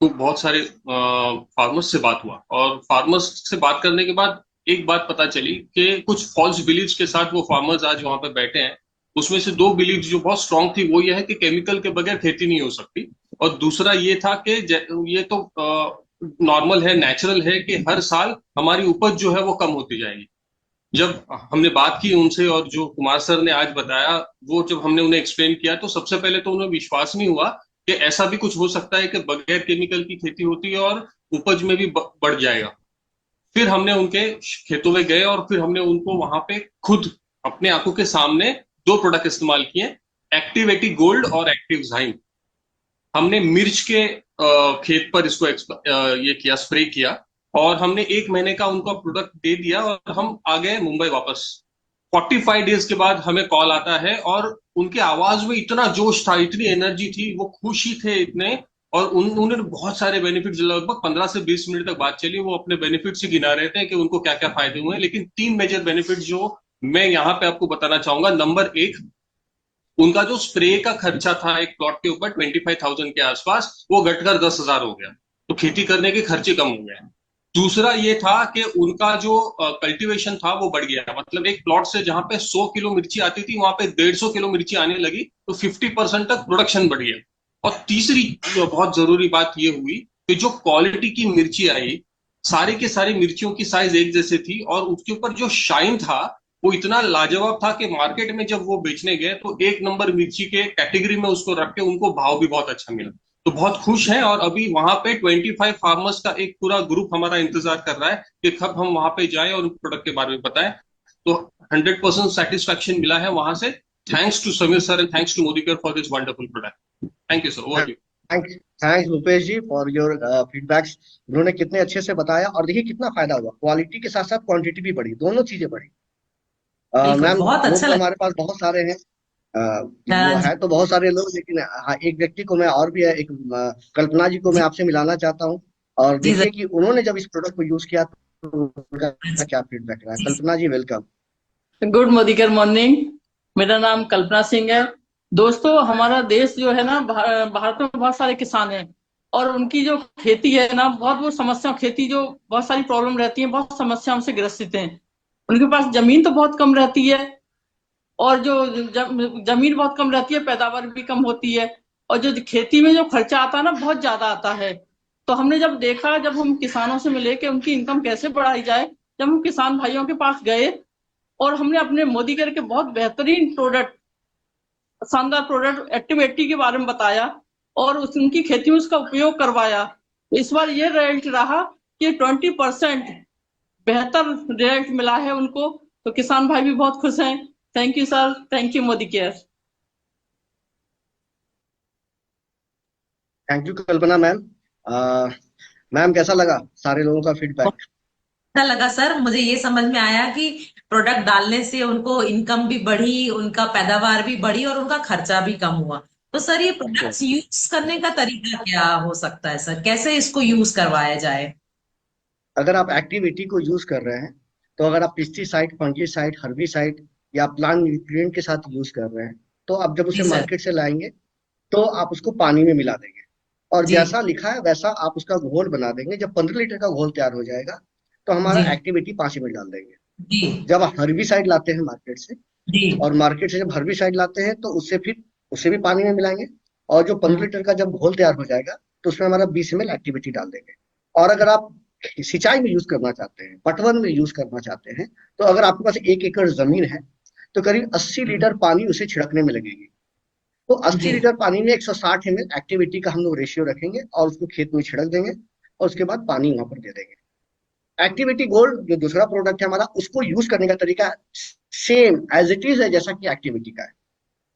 तो बहुत सारे फार्मर्स से बात हुआ। और फार्मर्स से बात करने के बाद एक बात पता चली कि कुछ फॉल्स बिलीव्स के साथ वो फार्मर्स आज वहां पे बैठे हैं। उसमें से 2 बिलीव्स जो बहुत स्ट्रांग थी वो ये है कि केमिकल के बगैर खेती नहीं हो सकती, और दूसरा ये था कि ये तो नॉर्मल है, नेचुरल है कि हर साल हमारी उपज जो है वो कम होती जाएगी। जब हमने बात की उनसे और जो कुमार सर ने आज बताया, वो जब हमने उन्हें एक्सप्लेन किया तो सबसे पहले तो उन्हें विश्वास नहीं हुआ कि ऐसा भी कुछ हो सकता है कि बगैर केमिकल की खेती होती है और उपज में भी बढ़ जाएगा। फिर हमने उनके खेतों में गए और फिर हमने उनको वहां पे खुद अपने आंखों के सामने 2 प्रोडक्ट इस्तेमाल किए, एक्टिव 80 गोल्ड और एक्टिव जाइम। हमने मिर्च के खेत पर इसको ये किया, स्प्रे किया, और हमने 1 महीने का उनको प्रोडक्ट दे दिया और हम आ गए मुंबई वापस। 45 डेज के बाद हमें कॉल आता है और उनके आवाज में इतना जोश था, इतनी एनर्जी थी, वो खुशी थे इतने। और उन्होंने बहुत सारे बेनिफिट्स, लगभग 15 से 20 मिनट तक बात चली। वो अपने बेनिफिट्स ही गिना रहे थे कि उनको क्या क्या फायदे हुए, लेकिन 3 मेजर बेनिफिट जो मैं यहाँ पे आपको बताना चाहूंगा। नंबर 1, उनका जो स्प्रे का खर्चा था एक प्लॉट के ऊपर 25,000 के आसपास, वो घटकर 10,000 हो गया। तो खेती करने के खर्चे कम हो गए। दूसरा ये था कि उनका जो कल्टीवेशन था वो बढ़ गया। मतलब एक प्लॉट से जहां पे 100 किलो मिर्ची आती थी वहां पे 150 किलो मिर्ची आने लगी, तो 50% तक प्रोडक्शन बढ़ गया। और तीसरी बहुत जरूरी बात ये हुई कि जो क्वालिटी की मिर्ची आई, सारी की सारी मिर्चियों की साइज एक जैसे थी और उसके ऊपर जो शाइन था वो इतना लाजवाब था कि मार्केट में जब वो बेचने गए तो 1 नंबर मिर्ची के कैटेगरी में उसको रख के उनको भाव भी बहुत अच्छा मिला। तो बहुत खुश हैं। और अभी वहां पे 25 फार्मर्स का एक पूरा ग्रुप हमारा इंतजार कर रहा है कि कब हम वहां पे जाएं और प्रोडक्ट के बारे में बताएं। तो 100% सेटिस्फैक्शन मिला है वहां से। Thanks to Sameer sir and thanks to Modi care for this wonderful product. Thank you sir. Over. Thanks Bhupesh ji for your feedbacks. उन्होंने कितने अच्छे से बताया और देखिए कितना फायदा हुआ, क्वालिटी के साथ साथ क्वांटिटी भी बढ़ी, दोनों चीजें बढ़ी। बिल्कुल, मैम, बहुत लोग अच्छा तो लगा। हमारे पास बहुत सारे हैं। वो हाँ जी। है तो बहुत सारे लोग, लेकिन हाँ, एक व्यक्ति को मैं और भी है, एक कल्पना जी को मैं जी आपसे मिलाना चाहता हूँ। और जी देखिए कि उन्होंने जब इस प्रोडक्ट को यूज किया उनका अच्छा, क्या फीडबैक रहा है। जी Kalpana ji, welcome. Good Modicare morning. मेरा नाम कल्पना सिंह है। दोस्तों, हमारा देश जो है ना, भारत में बहुत सारे किसान हैं और उनकी जो खेती है ना, बहुत वो समस्या, खेती जो बहुत सारी प्रॉब्लम रहती है, बहुत समस्याओं से ग्रसित हैं। उनके पास जमीन तो बहुत कम रहती है और जो जमीन बहुत कम रहती है, पैदावार भी कम होती है और जो खेती में जो खर्चा आता है ना, बहुत ज्यादा आता है। तो हमने जब देखा, जब हम किसानों से मिले कि उनकी इनकम कैसे बढ़ाई जाए, जब हम किसान भाइयों के पास गए और हमने अपने मोदी केयर के बहुत बेहतरीन प्रोडक्ट, शानदार प्रोडक्ट एक्टिव 80 के बारे में बताया और उनकी खेती में उसका उपयोग करवाया, तो इस बार ये रिजल्ट रहा कि 20% बेहतर रिजल्ट मिला है उनको। तो किसान भाई भी बहुत खुश हैं। Thank you sir, thank you Modi care. Thank you Kalpana ma'am. Ma'am, कैसा लगा सारे लोगों का फीडबैक? अच्छा लगा सर, मुझे ये समझ में आया कि प्रोडक्ट डालने से उनको इनकम भी बढ़ी, उनका पैदावार भी बढ़ी और उनका खर्चा भी कम हुआ। तो सर ये प्रोडक्ट्स यूज करने का तरीका क्या हो सकता है सर, कैसे इसको यूज करवाया जाए? अगर आप एक्टिविटी को यूज कर रहे हैं, तो अगर आप पेस्टिसाइड, फंगीसाइड, हर्बिसाइड या प्लांट न्यूट्रिएंट के साथ यूज कर रहे हैं, तो आप जब जी उसे सर। मार्केट से लाएंगे तो आप उसको पानी में मिला देंगे और जी जैसा लिखा है वैसा आप उसका घोल बना देंगे। जब 15 लीटर का घोल तैयार हो जाएगा तो जी हमारा एक्टिविटी 5 ml डाल देंगे। जी जब हर्बिसाइड लाते हैं मार्केट से, जी। और मार्केट से जब हर्बिसाइड लाते हैं तो उससे फिर उसे भी पानी में मिलाएंगे और जो 15 लीटर का जब घोल तैयार हो जाएगा तो उसमें हमारा 20 ml एक्टिविटी डाल देंगे। और अगर आप सिंचाई में यूज करना चाहते हैं, पटवन में यूज करना चाहते हैं, तो अगर आपके पास 1 एकड़ जमीन है तो करीब 80 लीटर पानी उसे छिड़कने में लगेगी। तो 80 जी लीटर पानी में 160 ml एक्टिविटी का हम लोग रेशियो रखेंगे और उसको खेत में छिड़क देंगे और उसके बाद पानी वहां पर दे देंगे। एक्टिविटी गोल्ड जो दूसरा प्रोडक्ट है हमारा, उसको यूज करने का तरीका सेम एज इट इज है जैसा कि एक्टिविटी का है,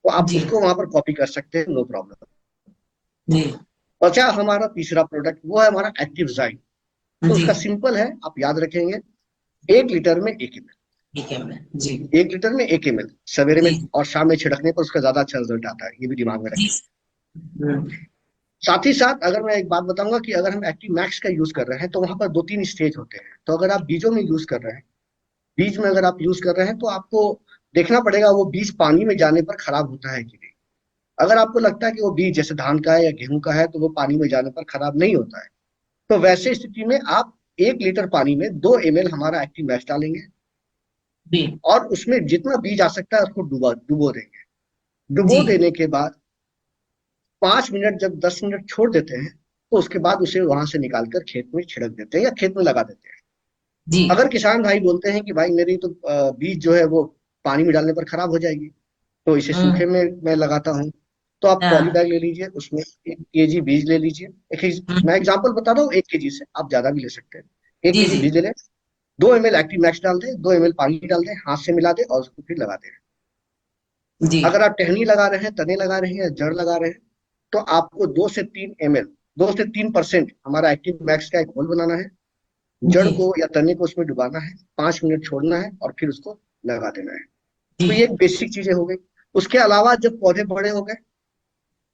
तो आप जी उसको वहां पर कॉपी कर सकते हैं, नो प्रॉब्लम। जी बचा हमारा तीसरा प्रोडक्ट, वो है हमारा एक्टिव जाइम। तो जी। उसका सिंपल है, आप याद रखेंगे, 1 लीटर में 1 ml। ठीक है मैं जी 1 लीटर में 1 ml सवेरे में जी और शाम में छिड़कने पर उसका ज्यादा अच्छा रिजल्ट आता है, ये भी दिमाग में जी। रखें। साथ ही साथ अगर मैं एक बात बताऊंगा कि अगर हम एक्टिव मैक्स का यूज कर रहे हैं तो वहां पर 2-3 स्टेज होते हैं। तो अगर आप बीजों में यूज कर रहे हैं, बीज में अगर आप यूज कर रहे हैं तो आपको देखना पड़ेगा वो बीज पानी में जाने पर खराब होता है कि नहीं। अगर आपको लगता है कि वो बीज जैसे धान का है या गेहूं का है तो वो पानी में जाने पर खराब नहीं होता है, तो वैसे स्थिति में आप 1 लीटर पानी में 2 ml हमारा एक्टिव मैक्स डालेंगे जी और उसमें जितना बीज आ सकता है उसको डुबो डुबो देंगे। जी डुबो देने के बाद 5 मिनट, जब 10 मिनट छोड़ देते हैं तो उसके बाद उसे वहां से निकालकर खेत में छिड़क देते हैं या खेत में लगा देते हैं। जी अगर किसान भाई बोलते हैं कि भाई मेरी तो बीज जो है वो पानी में डालने पर खराब हो जाएगी, तो इसे सूखे में मैं लगाता हूँ, तो आप पॉली हाँ बैग ले लीजिए, उसमें 1 kg बीज ले लीजिए। मैं एग्जांपल बता रहा हूँ, 1 kg से आप ज्यादा भी ले सकते हैं। एक जी केजी जी बीज ले लें, 2 ml एक्टिव मैक्स डाल दें, 2 ml पानी डाल दें, हाथ से मिला दें और उसको फिर लगा दें। जी अगर आप टहनी लगा रहे हैं, तने लगा रहे हैं या जड़ लगा रहे हैं, तो आपको 2 से 3 ml, 2 से 3% हमारा एक्टिव मैक्स का एक घोल बनाना है। जड़ जी को या तने को उसमें डुबाना है, 5 मिनट छोड़ना है और फिर उसको लगा देना है। जी तो ये एक बेसिक चीजें हो गई। उसके अलावा जब पौधे बड़े हो गए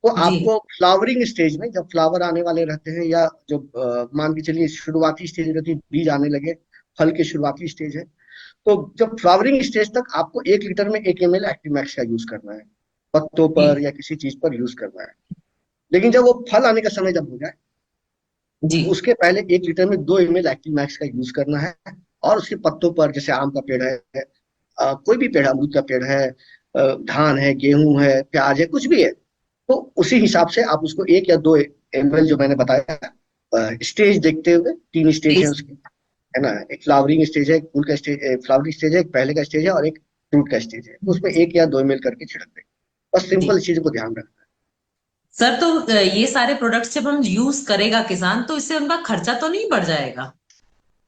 तो जी आपको फ्लावरिंग स्टेज में, जब फ्लावर आने वाले रहते हैं या जो मान के चलिए शुरुआती स्टेज रहती है, बीज आने लगे, फल के शुरुआती स्टेज है, तो जब फ्लावरिंग स्टेज तक आपको 1 लीटर में 1 ml एक्टिव मैक्स का यूज करना है, पत्तों पर या किसी चीज पर यूज करना है। लेकिन जब वो फल आने का समय जब हो जाए, जी उसके पहले 1 लीटर में 2 ml एक्टिव मैक्स का यूज करना है। और उसके पत्तों पर, जैसे आम का पेड़ है, कोई भी पेड़ है, अमरूद का पेड़ है, धान है, गेहूं है, प्याज है, कुछ भी है, तो उसी हिसाब से आप उसको 1 या 2 ml जो मैंने बताया, स्टेज देखते हुए, 3 स्टेज है उसके, है ना। एक फ्लावरिंग स्टेज है, एक फूल का स्टेज, फ्लावरिंग स्टेज है, एक पहले का स्टेज है और एक फ्रूट का स्टेज है, तो उसमें 1 या 2 ml करके छिड़क दें। बस जी। सिंपल चीज को ध्यान रखना सर तो ये सारे प्रोडक्ट्स जब हम यूज करेगा किसान, तो इससे उनका खर्चा तो नहीं बढ़ जाएगा?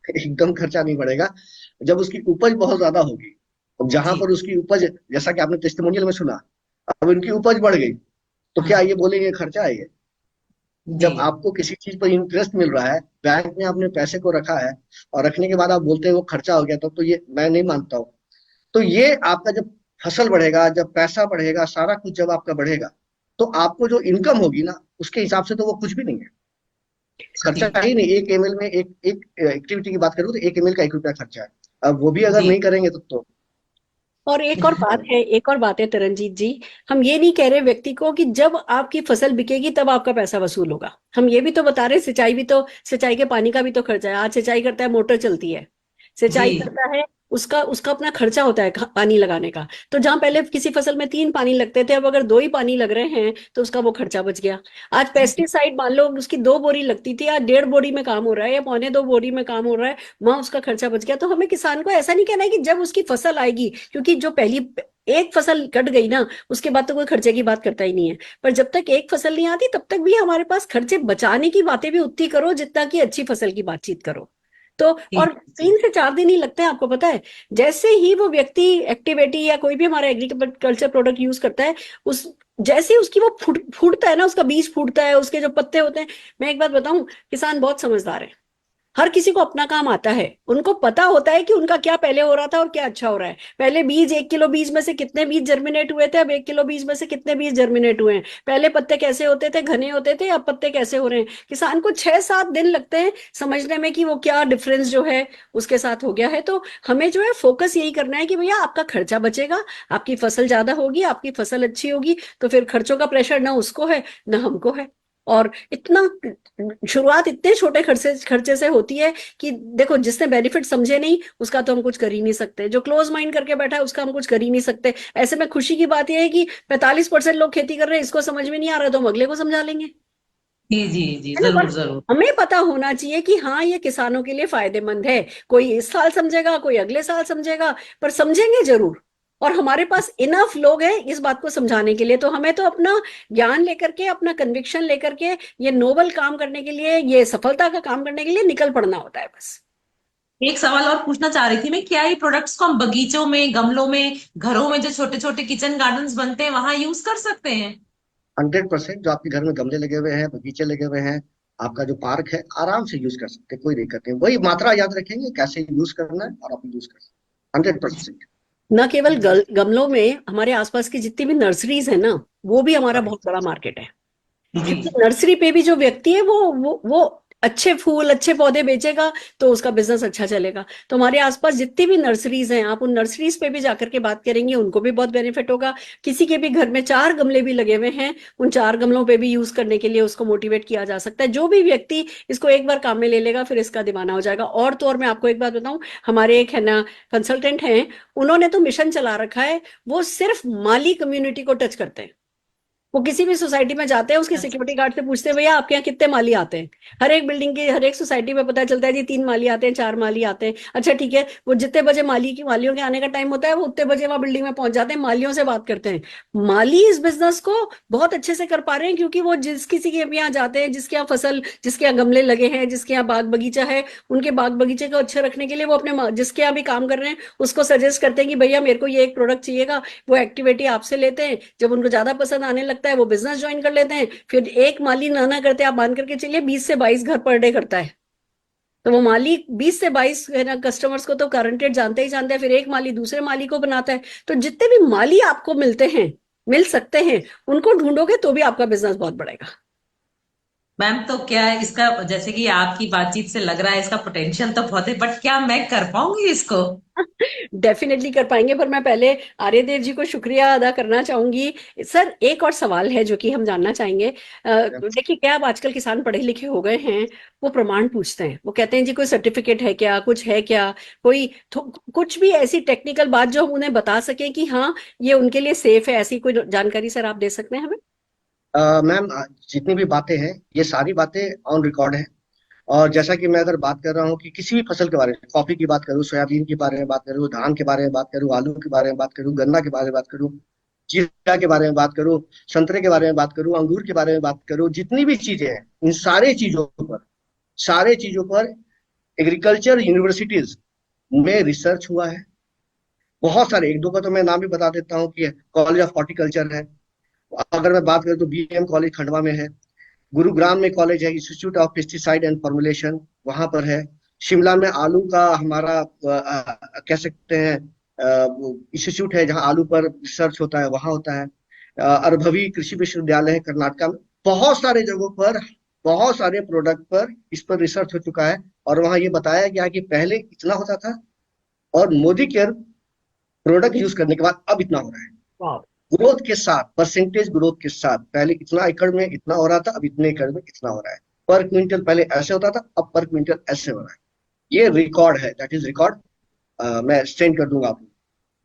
है। एकदम खर्चा नहीं बढ़ेगा। जब उसकी उपज बहुत ज्यादा होगी, अब जहां जी पर उसकी उपज, जैसा कि आपने टेस्टिमोनियल में सुना, अब उनकी उपज बढ़ गई तो क्या हाँ ये बोलेंगे खर्चा है ये? जी जब आपको किसी चीज पर इंटरेस्ट मिल रहा है, बैंक में आपने पैसे को रखा है और रखने के बाद आप बोलते हैं वो खर्चा हो गया, तो ये मैं नहीं मानता हूँ। तो ये आपका जब फसल बढ़ेगा, जब पैसा बढ़ेगा, सारा कुछ जब आपका बढ़ेगा, तो आपको जो इनकम होगी ना, उसके हिसाब से तो वो कुछ भी नहीं है। खर्चा जी ही नहीं, 1 ml में एक एक एक्टिविटी की बात करूँ तो 1 ml का 1 रुपया खर्चा है। अब वो भी अगर जी नहीं करेंगे तो और एक और बात है तरनजीत जी, हम ये नहीं कह रहे व्यक्ति को कि जब आपकी फसल बिकेगी तब आपका पैसा वसूल होगा। हम ये भी तो बता रहे सिंचाई के पानी का भी तो खर्चा है। आज सिंचाई करता है, मोटर चलती है, सिंचाई जी करता है, उसका उसका अपना खर्चा होता है पानी लगाने का। तो जहां पहले किसी फसल में 3 पानी लगते थे, अब अगर 2 ही पानी लग रहे हैं तो उसका वो खर्चा बच गया। आज पेस्टिसाइड मान लो उसकी 2 बोरी लगती थी, आज 1.5 बोरी में काम हो रहा है या 1.25 बोरी में काम हो रहा है, वहां उसका खर्चा बच गया। तो हमें किसान को ऐसा नहीं कहना है कि जब उसकी फसल आएगी, क्योंकि जो पहली एक फसल कट गई ना, उसके बाद तो कोई खर्चे की बात करता ही नहीं है। पर जब तक एक फसल नहीं आती तब तक भी हमारे पास खर्चे बचाने की बातें भी उतनी करो जितना कि अच्छी फसल की बातचीत करो। तो जी और 3 से 4 दिन ही लगते हैं, आपको पता है। जैसे ही वो व्यक्ति एक्टिविटी या कोई भी हमारा एग्रीकल्चर प्रोडक्ट यूज करता है, उस जैसे ही उसकी वो फूटता है ना, उसका बीज फूटता है, उसके जो पत्ते होते हैं। मैं एक बात बताऊं, किसान बहुत समझदार है। हर किसी को अपना काम आता है, उनको पता होता है कि उनका क्या पहले हो रहा था और क्या अच्छा हो रहा है। पहले बीज 1 किलो बीज में से कितने बीज जर्मिनेट हुए थे, अब 1 किलो बीज में से कितने बीज जर्मिनेट हुए हैं। पहले पत्ते कैसे होते थे, घने होते थे, अब पत्ते कैसे हो रहे हैं। किसान को 6-7 दिन लगते हैं समझने में कि वो क्या डिफरेंस जो है उसके साथ हो गया है। तो हमें जो है फोकस यही करना है कि भैया आपका खर्चा बचेगा, आपकी फसल ज्यादा होगी, आपकी फसल अच्छी होगी, तो फिर खर्चों का प्रेशर ना उसको है ना हमको है। और इतना शुरुआत इतने छोटे खर्चे खर्चे से होती है कि देखो, जिसने बेनिफिट समझे नहीं उसका तो हम कुछ कर ही नहीं सकते, जो क्लोज माइंड करके बैठा है उसका हम कुछ कर ही नहीं सकते। ऐसे में खुशी की बात यह है कि 45% लोग खेती कर रहे हैं, इसको समझ में नहीं आ रहा तो हम अगले को समझा लेंगे, जी जी जी, है ना। जरूर पर जरूर। हमें पता होना चाहिए कि हाँ, ये किसानों के लिए फायदेमंद है। कोई इस साल समझेगा, कोई अगले साल समझेगा, पर समझेंगे जरूर। और हमारे पास इनफ लोग हैं इस बात को समझाने के लिए। तो हमें तो अपना ज्ञान लेकर के, अपना कन्विक्शन लेकर के, ये नोबल काम करने के लिए, ये सफलता का काम करने के लिए निकल पड़ना होता है बस। एक सवाल और पूछना चाह रही थी मैं, क्या ये प्रोडक्ट्स को हम बगीचों में, गमलों में, घरों में जो छोटे छोटे किचन गार्डन्स बनते हैं वहां यूज कर सकते हैं? 100% जो आपके घर में गमले लगे हुए हैं, बगीचे लगे हुए हैं, आपका जो पार्क है, आराम से यूज कर सकते हैं, कोई दिक्कत नहीं। वही मात्रा याद रखेंगे कैसे यूज करना है और आप यूज कर सकते हैं 100%। न केवल गमलों में, हमारे आसपास की जितनी भी नर्सरीज है ना, वो भी हमारा बहुत करेक्ट। बड़ा मार्केट है। जी क्योंकि नर्सरी पे भी जो व्यक्ति है वो अच्छे फूल, अच्छे पौधे बेचेगा तो उसका बिजनेस अच्छा चलेगा। तो हमारे आसपास जितनी भी नर्सरीज हैं, आप उन नर्सरीज पे भी जाकर के बात करेंगे, उनको भी बहुत बेनिफिट होगा। किसी के भी घर में 4 गमले भी लगे हुए हैं, उन 4 गमलों पे भी यूज करने के लिए उसको मोटिवेट किया जा सकता है। जो भी व्यक्ति इसको एक बार काम में ले लेगा फिर इसका दीवाना हो जाएगा। और तो और मैं आपको एक बात बताऊं, हमारे एक है ना कंसल्टेंट हैं, उन्होंने तो मिशन चला रखा है, वो सिर्फ माली कम्युनिटी को टच करते हैं। वो किसी भी सोसाइटी में जाते हैं, उसके सिक्योरिटी गार्ड से पूछते हैं भैया आपके यहाँ कितने माली आते हैं। हर एक बिल्डिंग के, हर एक सोसाइटी में पता चलता है जी 3 माली आते हैं, 4 माली आते हैं। अच्छा ठीक है, वो जितने बजे मालियों के आने का टाइम होता है वो उतने बजे वहां बिल्डिंग में पहुंच जाते हैं, मालियों से बात करते हैं। माली इस बिजनेस को बहुत अच्छे से कर पा रहे हैं, क्योंकि वो जिस किसी के यहाँ जाते हैं, जिसके यहाँ फसल, जिसके यहाँ गमले लगे हैं, जिसके यहाँ बाग बगीचा है, उनके बाग बगीचे को अच्छे रखने के लिए वो अपने जिसके यहाँ भी काम कर रहे हैं उसको सजेस्ट करते हैं कि भैया मेरे को ये एक प्रोडक्ट चाहिएगा। वो एक्टिविटी आपसे लेते हैं, जब उनको ज्यादा पसंद आने लगता है वो बिजनेस ज्वाइन कर लेते हैं। फिर एक माली ना करते, आप मान करके चलिए 20 से 22 घर पर डे करता है। तो वो माली 20 से 22 है ना कस्टमर्स को तो गारंटेड जानते ही जानते हैं, फिर एक माली दूसरे माली को बनाता है। तो जितने भी माली आपको मिलते हैं, मिल सकते हैं, उनको ढूंढोगे तो भी आपका बिजनेस बहुत बढ़ेगा। मैम, तो क्या है इसका, जैसे कि आपकी बातचीत से लग रहा है इसका पोटेंशियल तो बहुत है, बट क्या मैं कर पाऊंगी इसको? डेफिनेटली कर पाएंगे, पर मैं पहले आर्यदेव जी को शुक्रिया अदा करना चाहूंगी। सर, एक और सवाल है जो कि हम जानना चाहेंगे। देखिए, क्या अब आजकल किसान पढ़े लिखे हो गए हैं, वो प्रमाण पूछते हैं, वो कहते हैं जी कोई सर्टिफिकेट है क्या, कुछ है क्या, कोई कुछ भी ऐसी टेक्निकल बात जो हम उन्हें बता सके कि हाँ ये उनके लिए सेफ है, ऐसी कोई जानकारी सर आप दे सकते हैं हमें? मैम, जितनी भी बातें हैं ये सारी बातें ऑन रिकॉर्ड है। और जैसा कि मैं अगर बात कर रहा हूँ कि किसी भी फसल के बारे में, कॉफी की बात करूँ, सोयाबीन के बारे में बात करूँ, धान के बारे में बात करूँ, आलू के बारे में बात करूँ, गन्ना के बारे में बात करूँ, जीरा के बारे में बात करूँ, संतरे के बारे में बात करूँ, अंगूर के बारे में बात करूँ, जितनी भी चीजें हैं इन सारे चीजों पर एग्रीकल्चर यूनिवर्सिटीज में रिसर्च हुआ है। बहुत सारे, एक दो का तो मैं नाम भी बता देता हूँ कि कॉलेज ऑफ हॉर्टिकल्चर है। अगर मैं बात करूँ तो BM कॉलेज खंडवा में है। गुरुग्राम में कॉलेज है, institute of pesticide and formulation, वहां पर है। शिमला में आलू का हमारा कह सकते हैं इंस्टीट्यूट है, जहां आलू पर रिसर्च होता है, वहां होता है। अरभवी कृषि विश्वविद्यालय है कर्नाटका में। बहुत सारे जगहों पर बहुत सारे प्रोडक्ट पर इस पर रिसर्च हो चुका है और वहां ये बताया गया कि पहले इतना होता था और मोदी केयर प्रोडक्ट यूज करने के बाद अब इतना हो रहा है। वाह, ग्रोथ के साथ, परसेंटेज ग्रोथ के साथ, पहले इतना एकड़ में इतना हो रहा था, अब इतने एकड़ में इतना हो रहा है। पर क्विंटल पहले ऐसे होता था, अब पर क्विंटल ऐसे हो रहा है। ये रिकॉर्ड है, दैट इज रिकॉर्ड। मैं सेंड कर दूंगा आपको।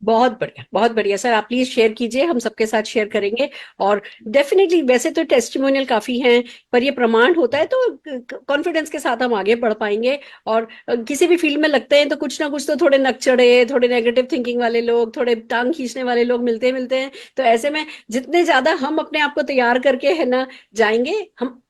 बहुत बढ़िया सर, आप प्लीज शेयर कीजिए, हम सबके साथ शेयर करेंगे। और डेफिनेटली वैसे तो टेस्टिमोनियल काफी हैं, पर ये प्रमाण होता है तो कॉन्फिडेंस के साथ हम आगे बढ़ पाएंगे। और किसी भी फील्ड में लगते हैं तो कुछ ना कुछ तो थोड़े नकचढ़े, थोड़े नेगेटिव थिंकिंग वाले लोग, थोड़े टांग खींचने वाले लोग मिलते हैं। तो ऐसे में जितने ज्यादा हम अपने आप को तैयार करके है ना जाएंगे, हम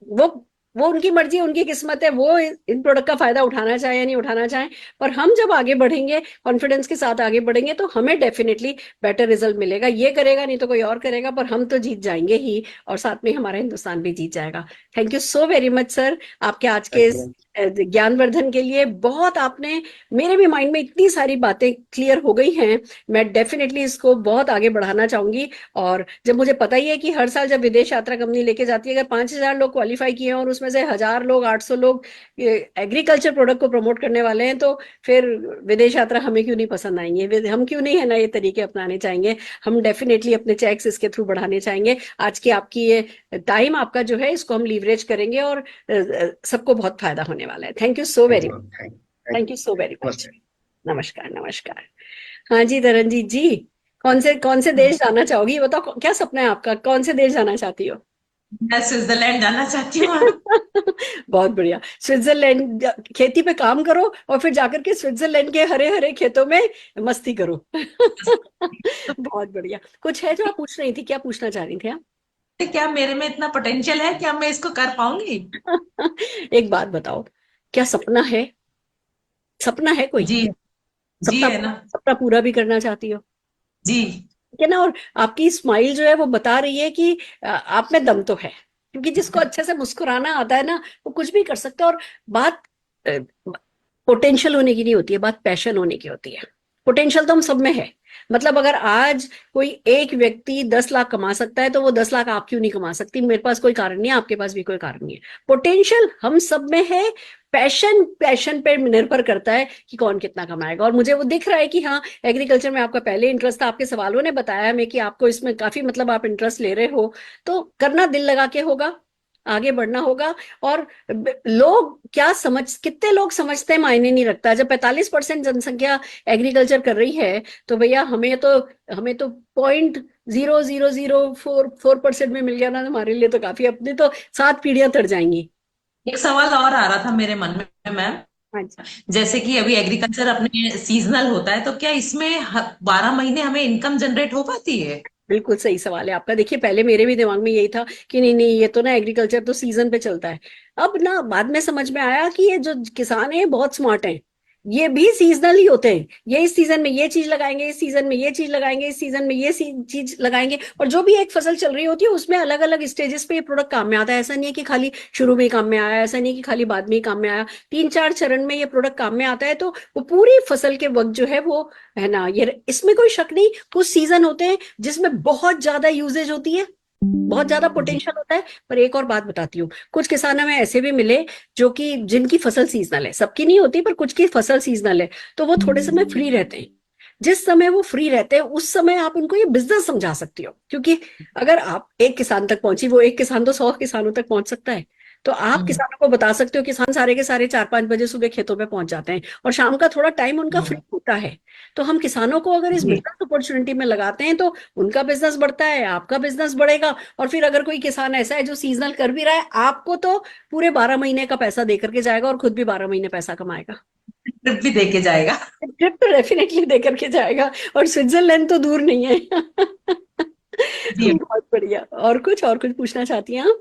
वो उनकी मर्जी, उनकी किस्मत है, वो इन प्रोडक्ट का फायदा उठाना चाहे या नहीं उठाना चाहे। पर हम जब आगे बढ़ेंगे, कॉन्फिडेंस के साथ आगे बढ़ेंगे, तो हमें डेफिनेटली बेटर रिजल्ट मिलेगा। ये करेगा नहीं तो कोई और करेगा, पर हम तो जीत जाएंगे ही, और साथ में हमारा हिंदुस्तान भी जीत जाएगा। Thank you so very much sir, आपके आज के इस ज्ञानवर्धन के लिए। बहुत आपने मेरे भी माइंड में इतनी सारी बातें क्लियर हो गई हैं, मैं डेफिनेटली इसको बहुत आगे बढ़ाना चाहूंगी। और जब मुझे पता ही है कि हर साल जब विदेश यात्रा कंपनी लेके जाती है, अगर 5,000 लोग क्वालिफाई किए हैं और उसमें से 1,000 लोग, 800 लोग एग्रीकल्चर प्रोडक्ट को प्रमोट करने वाले हैं, तो फिर विदेश यात्रा हमें क्यों नहीं पसंद आएंगे, हम क्यों नहीं है ना ये तरीके अपनाने चाहेंगे। हम डेफिनेटली अपने चेक्स इसके थ्रू बढ़ाने चाहेंगे। आज की आपकी ये टाइम आपका जो है, इसको हम लीवरेज करेंगे और सबको बहुत फायदा होने वाला है। Thank you so very much. Thank you so very much. नमस्कार नमस्कार। हाँ जी तरनजीत जी, कौन से देश जाना चाहोगी, ये बताओ, क्या सपना है आपका, कौन से देश जाना चाहती हो? मैं स्विट्जरलैंड जाना चाहती हूँ। बहुत बढ़िया, स्विट्जरलैंड खेती पे काम करो और फिर जाकर के स्विट्जरलैंड के हरे हरे खेतों में मस्ती करो। बहुत बढ़िया। कुछ है जो आप पूछ रही थी, क्या पूछना चाह रही थी आप? क्या मेरे में इतना पोटेंशियल है, क्या मैं इसको कर पाऊंगी? एक बात बताओ, क्या सपना है? सपना है कोई? जी। जी सपना है ना। सपना पूरा भी करना चाहती हो? जी। ठीक है ना। और आपकी स्माइल जो है वो बता रही है कि आप में दम तो है, क्योंकि जिसको अच्छे से मुस्कुराना आता है ना, वो कुछ भी कर सकता है। और बात पोटेंशियल होने की नहीं होती है, बात पैशन होने की होती है। पोटेंशियल तो हम सब में है। मतलब अगर आज कोई एक व्यक्ति 10 लाख कमा सकता है, तो वो 10 लाख आप क्यों नहीं कमा सकती? मेरे पास कोई कारण नहीं है, आपके पास भी कोई कारण नहीं है। पोटेंशियल हम सब में है। पैशन पे निर्भर करता है कि कौन कितना कमाएगा। और मुझे वो दिख रहा है कि हाँ, एग्रीकल्चर में आपका पहले इंटरेस्ट था, आपके सवालों ने बताया हमें कि आपको इसमें काफी, मतलब आप इंटरेस्ट ले रहे हो, तो करना दिल लगा के होगा, आगे बढ़ना होगा। और लोग क्या कितने लोग समझते हैं मायने नहीं रखता। जब 45% जनसंख्या एग्रीकल्चर कर रही है, तो भैया हमें तो 0.0004% में मिल गया ना, हमारे लिए तो काफी। अपने तो 7 पीढ़ियां तर जाएंगी। एक सवाल और आ रहा था मेरे मन में मैम, हाँ जी। जैसे कि अभी एग्रीकल्चर अपने सीजनल होता है, तो क्या इसमें 12 महीने हमें इनकम जनरेट हो पाती है? बिल्कुल सही सवाल है आपका। देखिए, पहले मेरे भी दिमाग में यही था कि नहीं नहीं, ये तो ना एग्रीकल्चर तो सीजन पे चलता है। अब ना बाद में समझ में आया कि ये जो किसान है बहुत स्मार्ट हैं। ये भी सीजनल ही होते हैं। ये इस सीजन में ये चीज लगाएंगे, इस सीजन में ये चीज लगाएंगे, इस सीजन में ये चीज लगाएंगे। और जो भी एक फसल चल रही होती है, उसमें अलग अलग स्टेजेस पे ये प्रोडक्ट काम में आता है। ऐसा नहीं है कि खाली शुरू में ही काम में आया, ऐसा नहीं है कि खाली बाद में ही काम में आया। 3-4 चरण में ये प्रोडक्ट काम में आता है। तो वो पूरी फसल के वक्त जो है वो है ना, ये इसमें कोई शक नहीं। कुछ सीजन होते हैं जिसमें बहुत ज्यादा यूजेज होती है, बहुत ज्यादा पोटेंशियल होता है। पर एक और बात बताती हूँ, कुछ किसान हमें ऐसे भी मिले जो कि जिनकी फसल सीजनल है, सबकी नहीं होती पर कुछ की फसल सीजनल है, तो वो थोड़े समय फ्री रहते हैं। जिस समय वो फ्री रहते हैं, उस समय आप उनको ये बिजनेस समझा सकती हो। क्योंकि अगर आप एक किसान तक पहुंची, वो एक किसान तो 100 किसानों तक पहुंच सकता है। तो आप किसानों को बता सकते हो, किसान सारे के सारे 4-5 बजे सुबह खेतों पे पहुंच जाते हैं, और शाम का थोड़ा टाइम उनका फ्री होता है। तो हम किसानों को अगर इस जी। बिजनेस अपॉर्चुनिटी में लगाते हैं, तो उनका बिजनेस बढ़ता है, आपका बिजनेस बढ़ेगा। और फिर अगर कोई किसान ऐसा है जो सीजनल कर भी रहा है, आपको तो पूरे 12 महीने का पैसा दे करके जाएगा, और खुद भी 12 महीने पैसा कमाएगा। ट्रिप भी देके जाएगा। ट्रिप तो डेफिनेटली दे करके जाएगा, और स्विट्जरलैंड तो दूर नहीं है। जी। बहुत बढ़िया। और कुछ पूछना चाहती हैं आप?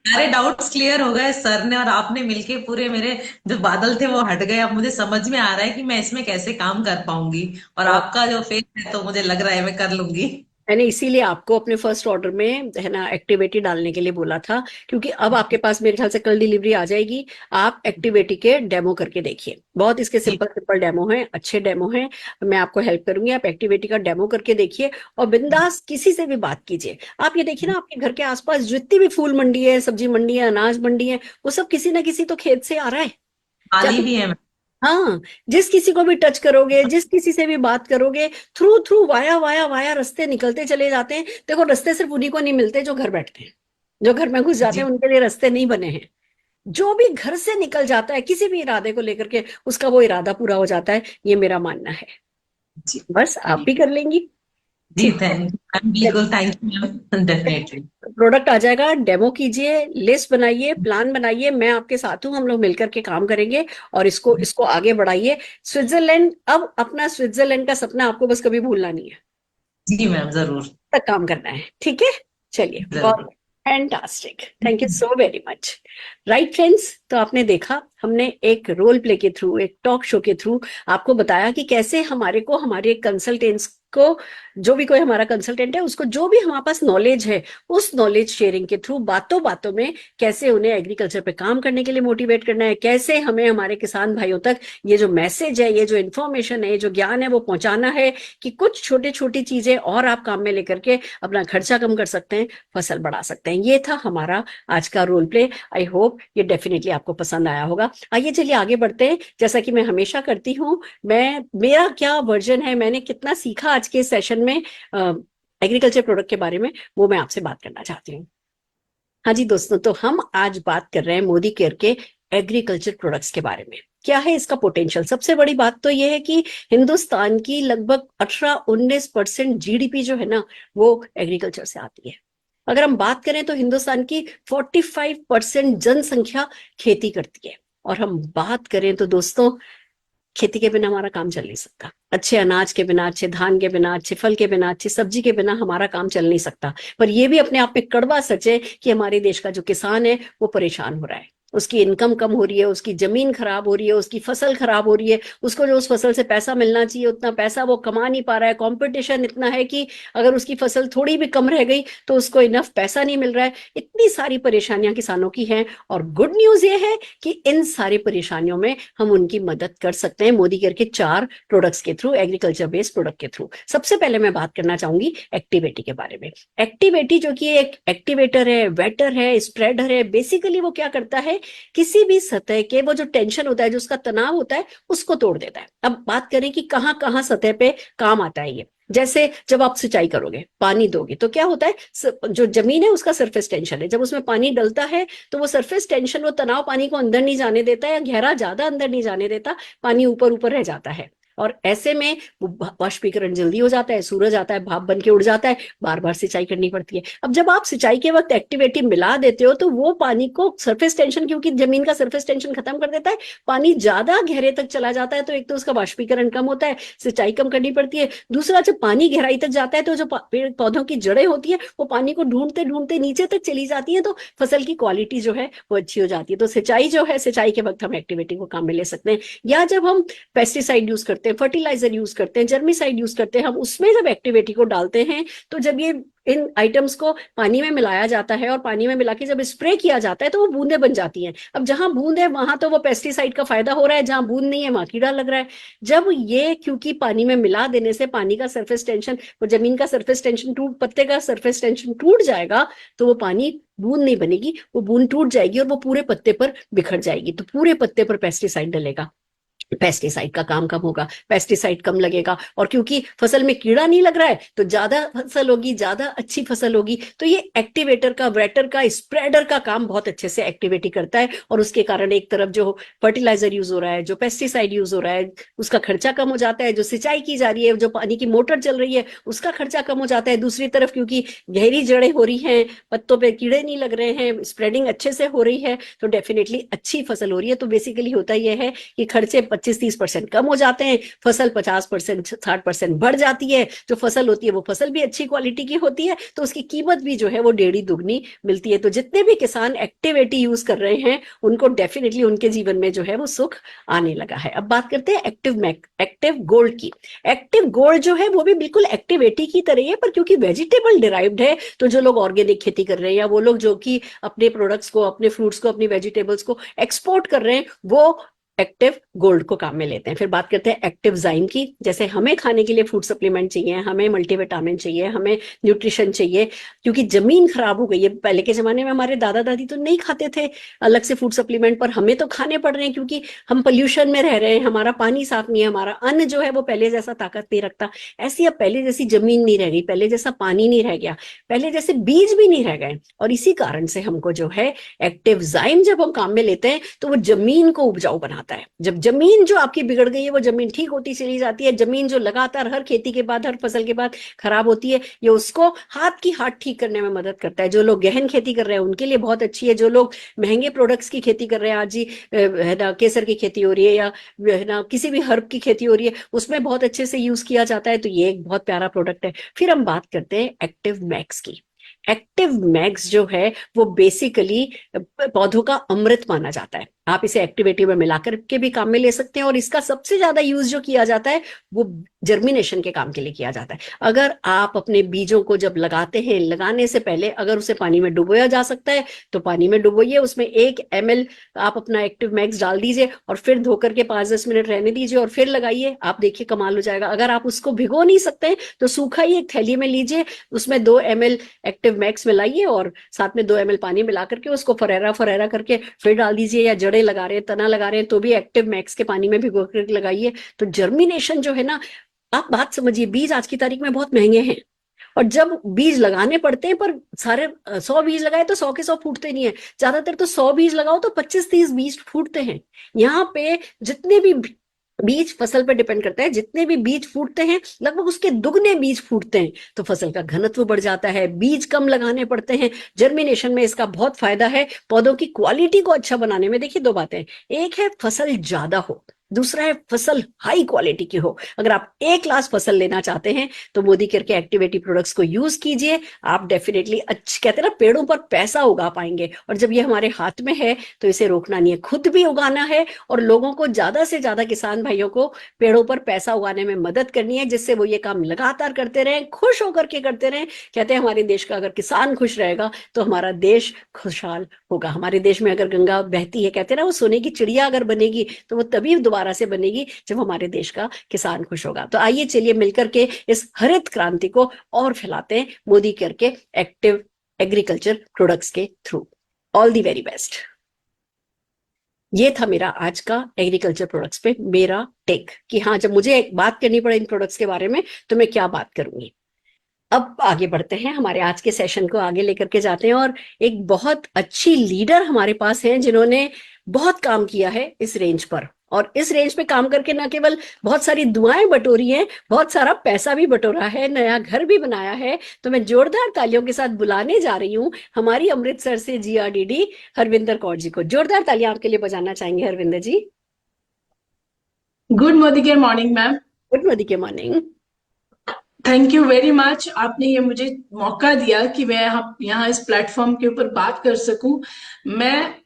सारे डाउट्स क्लियर हो गए सर ने और आपने मिलके, पूरे मेरे जो बादल थे वो हट गए। अब मुझे समझ में आ रहा है कि मैं इसमें कैसे काम कर पाऊंगी, और बहुत आपका जो फेस है तो मुझे लग रहा है मैं कर लूंगी। मैंने इसीलिए आपको अपने फर्स्ट ऑर्डर में है ना एक्टिवेटी डालने के लिए बोला था, क्योंकि अब आपके पास मेरे ख्याल से कल डिलीवरी आ जाएगी। आप एक्टिवेटी के डेमो करके देखिए, बहुत इसके जी सिंपल सिंपल डेमो हैं, अच्छे डेमो हैं। मैं आपको हेल्प करूंगी, आप एक्टिवेटी का डेमो करके देखिए और बिंदास किसी से भी बात कीजिए। आप ये देखिए ना, आपके घर के आसपास जितनी भी फूल मंडी है, सब्जी मंडी है, अनाज मंडी है, वो सब किसी ना किसी तो खेत से आ रहा है। माली चाहे भी है मैम। हाँ, जिस किसी को भी टच करोगे, जिस किसी से भी बात करोगे, through through via via via रास्ते निकलते चले जाते हैं। देखो, रास्ते सिर्फ उन्हीं को नहीं मिलते जो घर बैठते हैं, जो घर में घुस जाते जी हैं उनके लिए रास्ते नहीं बने हैं। जो भी घर से निकल जाता है किसी भी इरादे को लेकर के, उसका वो इरादा पूरा हो जाता है, ये मेरा मानना है। जी बस आप भी कर लेंगी। जी ठीक थैंक मैम, बिल्कुल thank you ma'am, definitely. Product आ जाएगा, डेमो कीजिए, लिस्ट बनाइए, प्लान बनाइए, मैं आपके साथ हूँ, हम लोग मिलकर के काम करेंगे और इसको इसको आगे बढ़ाइए। स्विट्जरलैंड, अब अपना स्विट्जरलैंड का सपना आपको बस कभी भूलना नहीं है, जी मैम जरूर तक काम करना है। ठीक है, चलिए, जरूर। बहुत fantastic, thank you so very much. Right friends, तो आपने देखा, हमने एक रोल प्ले के थ्रू, एक टॉक शो के थ्रू आपको बताया कि कैसे हमारे को, हमारे कंसल्टेंट्स को, जो भी कोई हमारा कंसल्टेंट है उसको जो भी हमारे पास नॉलेज है, उस नॉलेज शेयरिंग के थ्रू बातों बातों में कैसे उन्हें एग्रीकल्चर पे काम करने के लिए मोटिवेट करना है, कैसे हमें हमारे किसान भाइयों तक ये जो मैसेज है, ये जो इन्फॉर्मेशन है, ये जो ज्ञान है वो पहुंचाना है कि कुछ छोटी छोटी चीजें और आप काम में लेकर के अपना खर्चा कम कर सकते हैं, फसल बढ़ा सकते हैं। ये था हमारा आज का रोल प्ले। आई होप ये डेफिनेटली आपको पसंद आया होगा। आइए चलिए आगे बढ़ते हैं। जैसा कि मैं हमेशा करती हूँ, मेरा क्या वर्जन है, मैंने कितना सीखा आज के सेशन में एग्रीकल्चर प्रोडक्ट के बारे में, वो मैं आपसे बात करना चाहती हूँ। हाँ जी दोस्तों, तो हम आज बात कर रहे हैं मोदी केयर के एग्रीकल्चर प्रोडक्ट्स के बारे में। क्या है इसका पोटेंशियल? सबसे बड़ी बात तो यह है कि हिंदुस्तान की लगभग 18-19% जीडीपी जो है ना, वो एग्रीकल्चर से आती है। अगर हम बात करें तो हिंदुस्तान की 45% जनसंख्या खेती करती है। और हम बात करें तो दोस्तों, खेती के बिना हमारा काम चल नहीं सकता। अच्छे अनाज के बिना, अच्छे धान के बिना, अच्छे फल के बिना, अच्छी सब्जी के बिना हमारा काम चल नहीं सकता। पर यह भी अपने आप में कड़वा सच है कि हमारे देश का जो किसान है वो परेशान हो रहा है, उसकी इनकम कम हो रही है, उसकी जमीन खराब हो रही है, उसकी फसल खराब हो रही है, उसको जो उस फसल से पैसा मिलना चाहिए उतना पैसा वो कमा नहीं पा रहा है। कंपटीशन इतना है कि अगर उसकी फसल थोड़ी भी कम रह गई तो उसको इनफ पैसा नहीं मिल रहा है। इतनी सारी परेशानियां किसानों की हैं, और गुड न्यूज ये है कि इन सारी परेशानियों में हम उनकी मदद कर सकते हैं मोदी केयर के 4 प्रोडक्ट्स के थ्रू, एग्रीकल्चर बेस्ड प्रोडक्ट के थ्रू। सबसे पहले मैं बात करना चाहूंगी एक्टिवेटी के बारे में। एक्टिवेटी जो कि एक एक्टिवेटर है, वेटर है, स्प्रेडर है। बेसिकली वो क्या करता है, किसी भी सतह के वो जो टेंशन होता है, जो उसका तनाव होता है, उसको तोड़ देता है। अब बात करें कि कहां कहां सतह पे काम आता है ये। जैसे जब आप सिंचाई करोगे, पानी दोगे, तो क्या होता है, जो जमीन है उसका सरफेस टेंशन है, जब उसमें पानी डलता है तो वो सरफेस टेंशन, वो तनाव पानी को अंदर नहीं जाने देता है, या गहरा ज्यादा अंदर नहीं जाने देता, पानी ऊपर ऊपर रह जाता है। और ऐसे में वाष्पीकरण जल्दी हो जाता है, सूरज आता है, भाप बन के उड़ जाता है, बार बार सिंचाई करनी पड़ती है। अब जब आप सिंचाई के वक्त एक्टिवेटी मिला देते हो तो वो पानी को सरफेस टेंशन, क्योंकि जमीन का सरफेस टेंशन खत्म कर देता है, पानी ज्यादा गहरे तक चला जाता है, तो एक तो उसका वाष्पीकरण कम होता है, सिंचाई कम करनी पड़ती है। दूसरा, जब पानी गहराई तक जाता है तो जो पेड़ पौधों की जड़ें होती है वो पानी को ढूंढते ढूंढते नीचे तक चली जाती है, तो फसल की क्वालिटी जो है वो अच्छी हो जाती है। तो सिंचाई जो है, सिंचाई के वक्त हम एक्टिवेटी को काम में ले सकते हैं। या जब हम पेस्टिसाइड यूज करते हैं, फर्टिलाइजर यूज करते हैं, जर्मिसाइड यूज करते हैं, हम उसमें जब एक्टिवेटी को डालते हैं, तो जब ये इन आइटम्स को पानी में मिलाया जाता है और पानी में मिला के जब स्प्रे किया जाता है तो वो बूंदें बन जाती हैं। अब जहां बूंद है वहां तो वो पेस्टिसाइड का फायदा हो रहा है, जहां बूंद नहीं है वहां कीड़ा लग रहा है। जब ये, क्योंकि पानी में मिला देने से पानी का सरफेस टेंशन, वो जमीन का सरफेस टेंशन टूट, पत्ते का सरफेस टेंशन टूट जाएगा, तो वो पानी बूंद नहीं बनेगी, वो बूंद टूट जाएगी और वो पूरे पत्ते पर बिखर जाएगी, तो पूरे पत्ते पर पेस्टिसाइड डलेगा, पेस्टिसाइड का काम कम होगा, पेस्टिसाइड कम लगेगा। और क्योंकि फसल में कीड़ा नहीं लग रहा है तो ज्यादा फसल होगी, ज्यादा अच्छी फसल होगी। तो ये एक्टिवेटर का, वेटर का, स्प्रेडर का काम बहुत अच्छे से एक्टिवेटी करता है, और उसके कारण एक तरफ जो फर्टिलाइजर यूज हो रहा है, जो पेस्टिसाइड यूज हो रहा है, उसका खर्चा कम हो जाता है, जो सिंचाई की जा रही है, जो पानी की मोटर चल रही है, उसका खर्चा कम हो जाता है। दूसरी तरफ क्योंकि गहरी जड़ें हो रही हैं, पत्तों पे कीड़े नहीं लग रहे हैं, स्प्रेडिंग अच्छे से हो रही है, तो डेफिनेटली अच्छी फसल हो रही है। तो बेसिकली होता यह है कि खर्चे 25-30% कम हो जाते हैं, फसल 50% 60% बढ़ जाती है, जो फसल होती है वो फसल भी अच्छी क्वालिटी की होती है, तो उसकी कीमत भी जो है वो डेढ़ी दुगनी मिलती है। तो जितने भी किसान एक्टिविटी यूज कर रहे हैं उनको डेफिनेटली उनके जीवन में जो है वो सुख आने लगा है। अब बात करते हैं एक्टिव गोल्ड की। एक्टिव गोल्ड जो है वो भी बिल्कुल एक्टिव 80 की तरह है, पर क्योंकि वेजिटेबल डिराइव्ड है, तो जो लोग ऑर्गेनिक खेती कर रहे हैं या वो लोग जो कि अपने प्रोडक्ट्स को, अपने फ्रूट्स को, अपनी वेजिटेबल्स को एक्सपोर्ट कर रहे हैं, वो एक्टिव गोल्ड को काम में लेते हैं। फिर बात करते हैं एक्टिव जाइम की। जैसे हमें खाने के लिए फूड सप्लीमेंट चाहिए, हमें मल्टीविटामिन चाहिए, हमें न्यूट्रिशन चाहिए, क्योंकि जमीन खराब हो गई है। पहले के जमाने में हमारे दादा दादी तो नहीं खाते थे अलग से फूड सप्लीमेंट, पर हमें तो खाने पड़ रहे हैं क्योंकि हम पोल्यूशन में रह रहे हैं, हमारा पानी साफ नहीं है, हमारा अन्न जो है वो पहले जैसा ताकत नहीं रखता। ऐसी अब पहले जैसी जमीन नहीं रह गई, पहले जैसा पानी नहीं रह गया, पहले जैसे बीज भी नहीं रह गए, और इसी कारण से हमको जो है एक्टिव जाइम जब हम काम में लेते हैं तो वो जमीन को उपजाऊ बनाता है। जब जमीन जो आपकी बिगड़ गई है वो जमीन ठीक होती चली जाती है। जमीन जो लगातार हर खेती के बाद, हर फसल के बाद खराब होती है, ये उसको हाथ ठीक करने में मदद करता है। जो लोग गहन खेती कर रहे हैं उनके लिए बहुत अच्छी है। जो लोग महंगे प्रोडक्ट्स की खेती कर रहे हैं, आज ही है ना केसर की खेती हो रही है या है ना किसी भी हर्ब की खेती हो रही है, उसमें बहुत अच्छे से यूज किया जाता है, तो ये एक बहुत प्यारा प्रोडक्ट है। फिर हम बात करते हैं एक्टिव मैक्स की। एक्टिव मैक्स जो है वो बेसिकली पौधों का अमृत माना जाता है। आप इसे एक्टिविटी में मिलाकर के भी काम में ले सकते हैं, और इसका सबसे ज्यादा यूज जो किया जाता है वो जर्मिनेशन के काम के लिए किया जाता है। अगर आप अपने बीजों को जब लगाते हैं, लगाने से पहले अगर उसे पानी में डुबोया जा सकता है तो पानी में डुबोइए, उसमें 1 ml आप अपना एक्टिव मैक्स डाल दीजिए और फिर धोकर के 5-10 मिनट रहने दीजिए और फिर लगाइए, आप देखिए कमाल हो जाएगा। अगर आप उसको भिगो नहीं सकते तो सूखा ही एक थैली में लीजिए, उसमें 2 ml एक्टिव मैक्स मिलाइए और साथ में 2 ml पानी मिला करके उसको फरेरा करके फिर डाल दीजिए, या जड़ें लगा रहे हैं, तना लगा रहे हैं तो भी एक्टिव मैक्स के पानी में भिगो कर लगाइए। तो जर्मिनेशन जो है ना, आप बात समझिए, बीज आज की तारीख में बहुत महंगे हैं, और जब बीज लगाने पड़ते हैं, पर सारे 100 बीज लगाए तो 100 के 100 फूटते नहीं है, ज्यादातर तो 100 बीज लगाओ तो 25-30 बीज फूटते हैं। यहाँ पे जितने भी बीज, फसल पे डिपेंड करता है, जितने भी बीज फूटते हैं लगभग उसके दुगने बीज फूटते हैं, तो फसल का घनत्व बढ़ जाता है। बीज कम लगाने पड़ते हैं। जर्मिनेशन में इसका बहुत फायदा है। पौधों की क्वालिटी को अच्छा बनाने में देखिए 2 बातें, एक है फसल ज्यादा हो, दूसरा है फसल हाई क्वालिटी की हो। अगर आप A क्लास फसल लेना चाहते हैं तो मोदी केयर के एक्टिविटी प्रोडक्ट्स को यूज कीजिए, आप डेफिनेटली अच्छे, कहते हैं ना, पेड़ों पर पैसा उगा पाएंगे। और जब ये हमारे हाथ में है तो इसे रोकना नहीं है, खुद भी उगाना है, और लोगों को ज्यादा से ज्यादा किसान भाइयों को पेड़ों पर पैसा उगाने में मदद करनी है, जिससे वो ये काम लगातार करते रहें, खुश होकर के करते रहें। कहते हैं हमारे देश का अगर किसान खुश रहेगा तो हमारा देश खुशहाल होगा। हमारे देश में अगर गंगा बहती है, कहते हैं ना, वो सोने की चिड़िया अगर बनेगी तो वो तभी दोबारा से बनेगी जब हमारे देश का किसान खुश होगा। तो आइए चलिए मिलकर के इस हरित क्रांति को और फैलाते हैं मोदी केयर के एक्टिव एग्रीकल्चर प्रोडक्ट्स के through. All the very best. ये था मेरा आज का एग्रीकल्चर प्रोडक्ट्स पे मेरा टेक, कि हाँ, जब मुझे एक बात करनी पड़े इन प्रोडक्ट्स के बारे में तो मैं क्या बात करूंगी। अब आगे बढ़ते हैं, हमारे आज के सेशन को आगे लेकर के जाते हैं, और एक बहुत अच्छी लीडर हमारे पास हैं जिन्होंने बहुत काम किया है इस रेंज पर, और इस रेंज पे काम करके न केवल बहुत सारी दुआएं बटोरी हैं, बहुत सारा पैसा भी बटोरा है, नया घर भी बनाया है। तो मैं जोरदार तालियों के साथ बुलाने जा रही हूँ हमारी अमृतसर से GRDD हरविंदर कौर जी को। जोरदार तालियां आपके लिए बजाना चाहेंगे Harvinder ji. Good Modicare morning ma'am. Good Modicare morning. Thank you very much, आपने ये मुझे मौका दिया कि मैं यहाँ इस प्लेटफॉर्म के ऊपर बात कर सकूं। मैं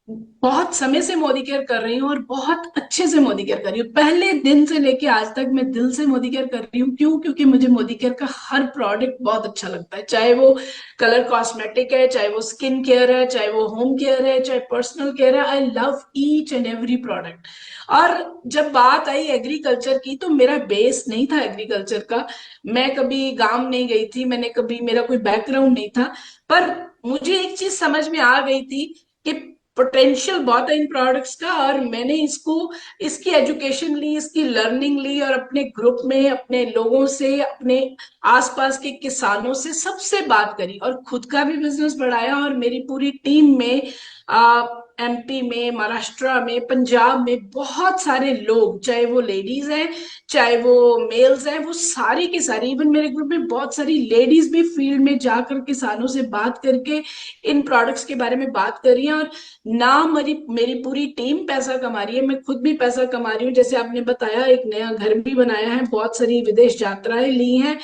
बहुत समय से मोदी केयर कर रही हूँ और बहुत अच्छे से मोदी केयर कर रही हूँ। पहले दिन से लेके आज तक मैं दिल से मोदी केयर कर रही हूँ। क्यों? क्योंकि मुझे मोदी केयर का हर प्रोडक्ट बहुत अच्छा लगता है, चाहे वो कलर कॉस्मेटिक है, चाहे वो स्किन केयर है, चाहे वो होम केयर है, चाहे पर्सनल केयर है। I love each and every product. और जब बात आई एग्रीकल्चर की, तो मेरा बेस नहीं था एग्रीकल्चर का, मैं कभी गांव नहीं गई थी, मेरा कोई बैकग्राउंड नहीं था, पर मुझे एक चीज समझ में आ गई थी कि पोटेंशियल बहुत है इन प्रोडक्ट्स का, और मैंने इसकी एजुकेशन ली, इसकी लर्निंग ली, और अपने ग्रुप में अपने लोगों से, अपने आसपास के किसानों से सबसे बात करी, और खुद का भी बिजनेस बढ़ाया, और मेरी पूरी टीम में एमपी में, महाराष्ट्र में, पंजाब में बहुत सारे लोग, चाहे वो लेडीज हैं चाहे वो मेल्स हैं, वो सारे के सारे, इवन मेरे ग्रुप में बहुत सारी लेडीज भी फील्ड में जाकर किसानों से बात करके इन प्रोडक्ट्स के बारे में बात कर रही हैं। और ना मेरी मेरी पूरी टीम पैसा कमा रही है, मैं खुद भी पैसा कमा रही हूँ। जैसे आपने बताया, एक नया घर भी बनाया है, बहुत सारी विदेश यात्राएं ली हैं,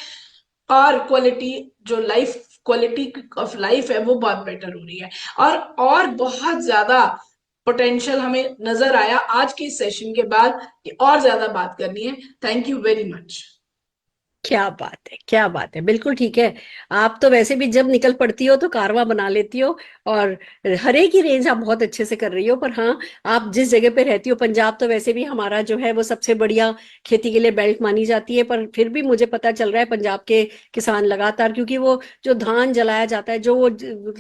और क्वालिटी, जो लाइफ क्वालिटी ऑफ लाइफ है वो बहुत बेटर हो रही है। और बहुत ज्यादा पोटेंशियल हमें नजर आया आज के सेशन के बाद कि और ज्यादा बात करनी है। Thank you very much. क्या बात है, क्या बात है, बिल्कुल ठीक है। आप तो वैसे भी जब निकल पड़ती हो तो कारवां बना लेती हो, और हर एक ही रेंज आप बहुत अच्छे से कर रही हो। पर हाँ, आप जिस जगह पे रहती हो, पंजाब तो वैसे भी हमारा जो है वो सबसे बढ़िया खेती के लिए बेल्ट मानी जाती है, पर फिर भी मुझे पता चल रहा है पंजाब के किसान लगातार, क्योंकि वो जो धान जलाया जाता है, जो वो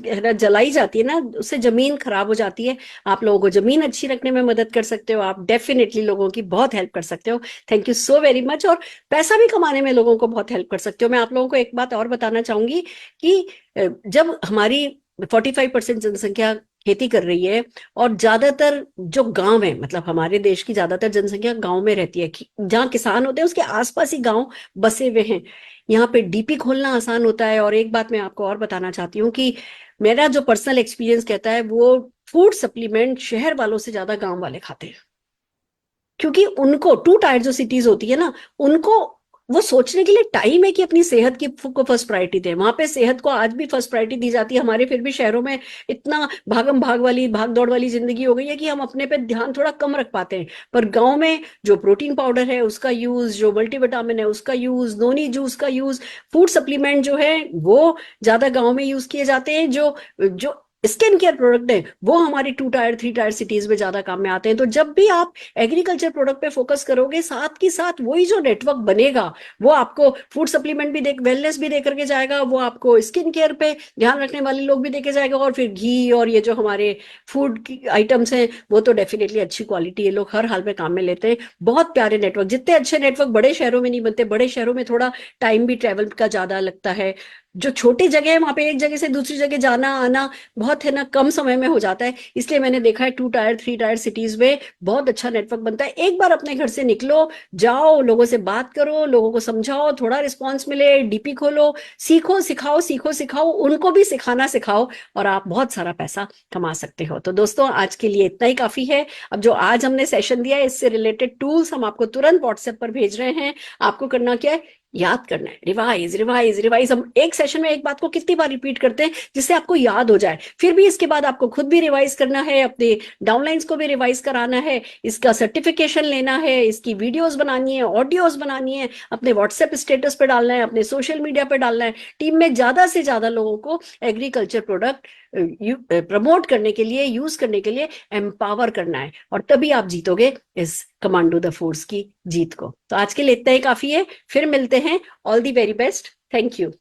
है ना जलाई जाती है ना, उससे जमीन खराब हो जाती है। आप लोगों को जमीन अच्छी रखने में मदद कर सकते हो, आप डेफिनेटली लोगों की बहुत हेल्प कर सकते हो। Thank you so very much. और पैसा भी कमाने में लोगों को बहुत हेल्प कर सकते हो। मैं आप लोगों को एक बात और बताना चाहूंगी कि जब हमारी 45% जनसंख्या खेती कर रही है, और ज्यादातर जो गांव है, मतलब हमारे देश की ज्यादातर जनसंख्या गांव में रहती है, जहाँ किसान होते हैं उसके आसपास ही गांव बसे हुए हैं। यहाँ पे डीपी खोलना आसान होता है। और एक बात मैं आपको और बताना चाहती हूँ कि मेरा जो पर्सनल एक्सपीरियंस कहता है, वो फूड सप्लीमेंट शहर वालों से ज्यादा गांव वाले खाते हैं, क्योंकि उनको टू टायर जो सिटीज होती है ना, उनको वो सोचने के लिए टाइम है कि अपनी सेहत की को फर्स्ट प्रायोरिटी दें। वहां पे सेहत को आज भी फर्स्ट प्रायोरिटी दी जाती है। हमारे फिर भी शहरों में इतना भागम भाग वाली, भाग दौड़ वाली जिंदगी हो गई है कि हम अपने पे ध्यान थोड़ा कम रख पाते हैं। पर गांव में जो प्रोटीन पाउडर है उसका यूज, जो मल्टीविटामिन है उसका यूज, नोनी जूस का यूज, फूड सप्लीमेंट जो है वो ज्यादा गाँव में यूज किए जाते हैं। जो जो स्किन केयर प्रोडक्ट है वो हमारी 2 टायर 3 टायर सिटीज में ज्यादा काम में आते हैं। तो जब भी आप एग्रीकल्चर प्रोडक्ट पे फोकस करोगे, साथ के साथ वही जो नेटवर्क बनेगा, वो आपको फूड सप्लीमेंट भी दे, वेलनेस भी दे करके जाएगा, वो आपको स्किन केयर पे ध्यान रखने वाले लोग भी देके जाएगा, और फिर घी और ये जो हमारे फूड की आइटम्स हैं वो तो डेफिनेटली अच्छी क्वालिटी है, लोग हर हाल में काम में लेते हैं। बहुत प्यारे नेटवर्क, जितने अच्छे नेटवर्क बड़े शहरों में नहीं बनते। बड़े शहरों में थोड़ा टाइम भी ट्रेवल का ज्यादा लगता है। जो छोटी जगह है वहां पे एक जगह से दूसरी जगह जाना आना बहुत है ना, कम समय में हो जाता है। इसलिए मैंने देखा है 2 टायर 3 टायर सिटीज में बहुत अच्छा नेटवर्क बनता है। एक बार अपने घर से निकलो, जाओ, लोगों से बात करो, लोगों को समझाओ, थोड़ा रिस्पॉन्स मिले, डीपी खोलो, सीखो सिखाओ, सीखो सिखाओ, उनको भी सिखाना सिखाओ, और आप बहुत सारा पैसा कमा सकते हो। तो दोस्तों, आज के लिए इतना ही काफी है। अब जो आज हमने सेशन दिया है, इससे रिलेटेड टूल्स हम आपको तुरंत व्हाट्सएप पर भेज रहे हैं। आपको करना क्या है, याद करना है, रिवाइज रिवाइज रिवाइज। हम एक सेशन में एक बात को कितनी बार रिपीट करते हैं जिससे आपको याद हो जाए। फिर भी इसके बाद आपको खुद भी रिवाइज करना है, अपने डाउनलाइंस को भी रिवाइज कराना है, इसका सर्टिफिकेशन लेना है, इसकी वीडियोस बनानी है, ऑडियोस बनानी है, अपने व्हाट्सएप स्टेटस पे डालना है, अपने सोशल मीडिया पे डालना है। टीम में ज्यादा से ज्यादा लोगों को एग्रीकल्चर प्रोडक्ट प्रमोट करने के लिए, यूज करने के लिए एम्पावर करना है, और तभी आप जीतोगे इस कमांडो द फोर्स की जीत को। तो आज के लिए इतना ही काफी है। फिर मिलते हैं। All the very best. Thank you.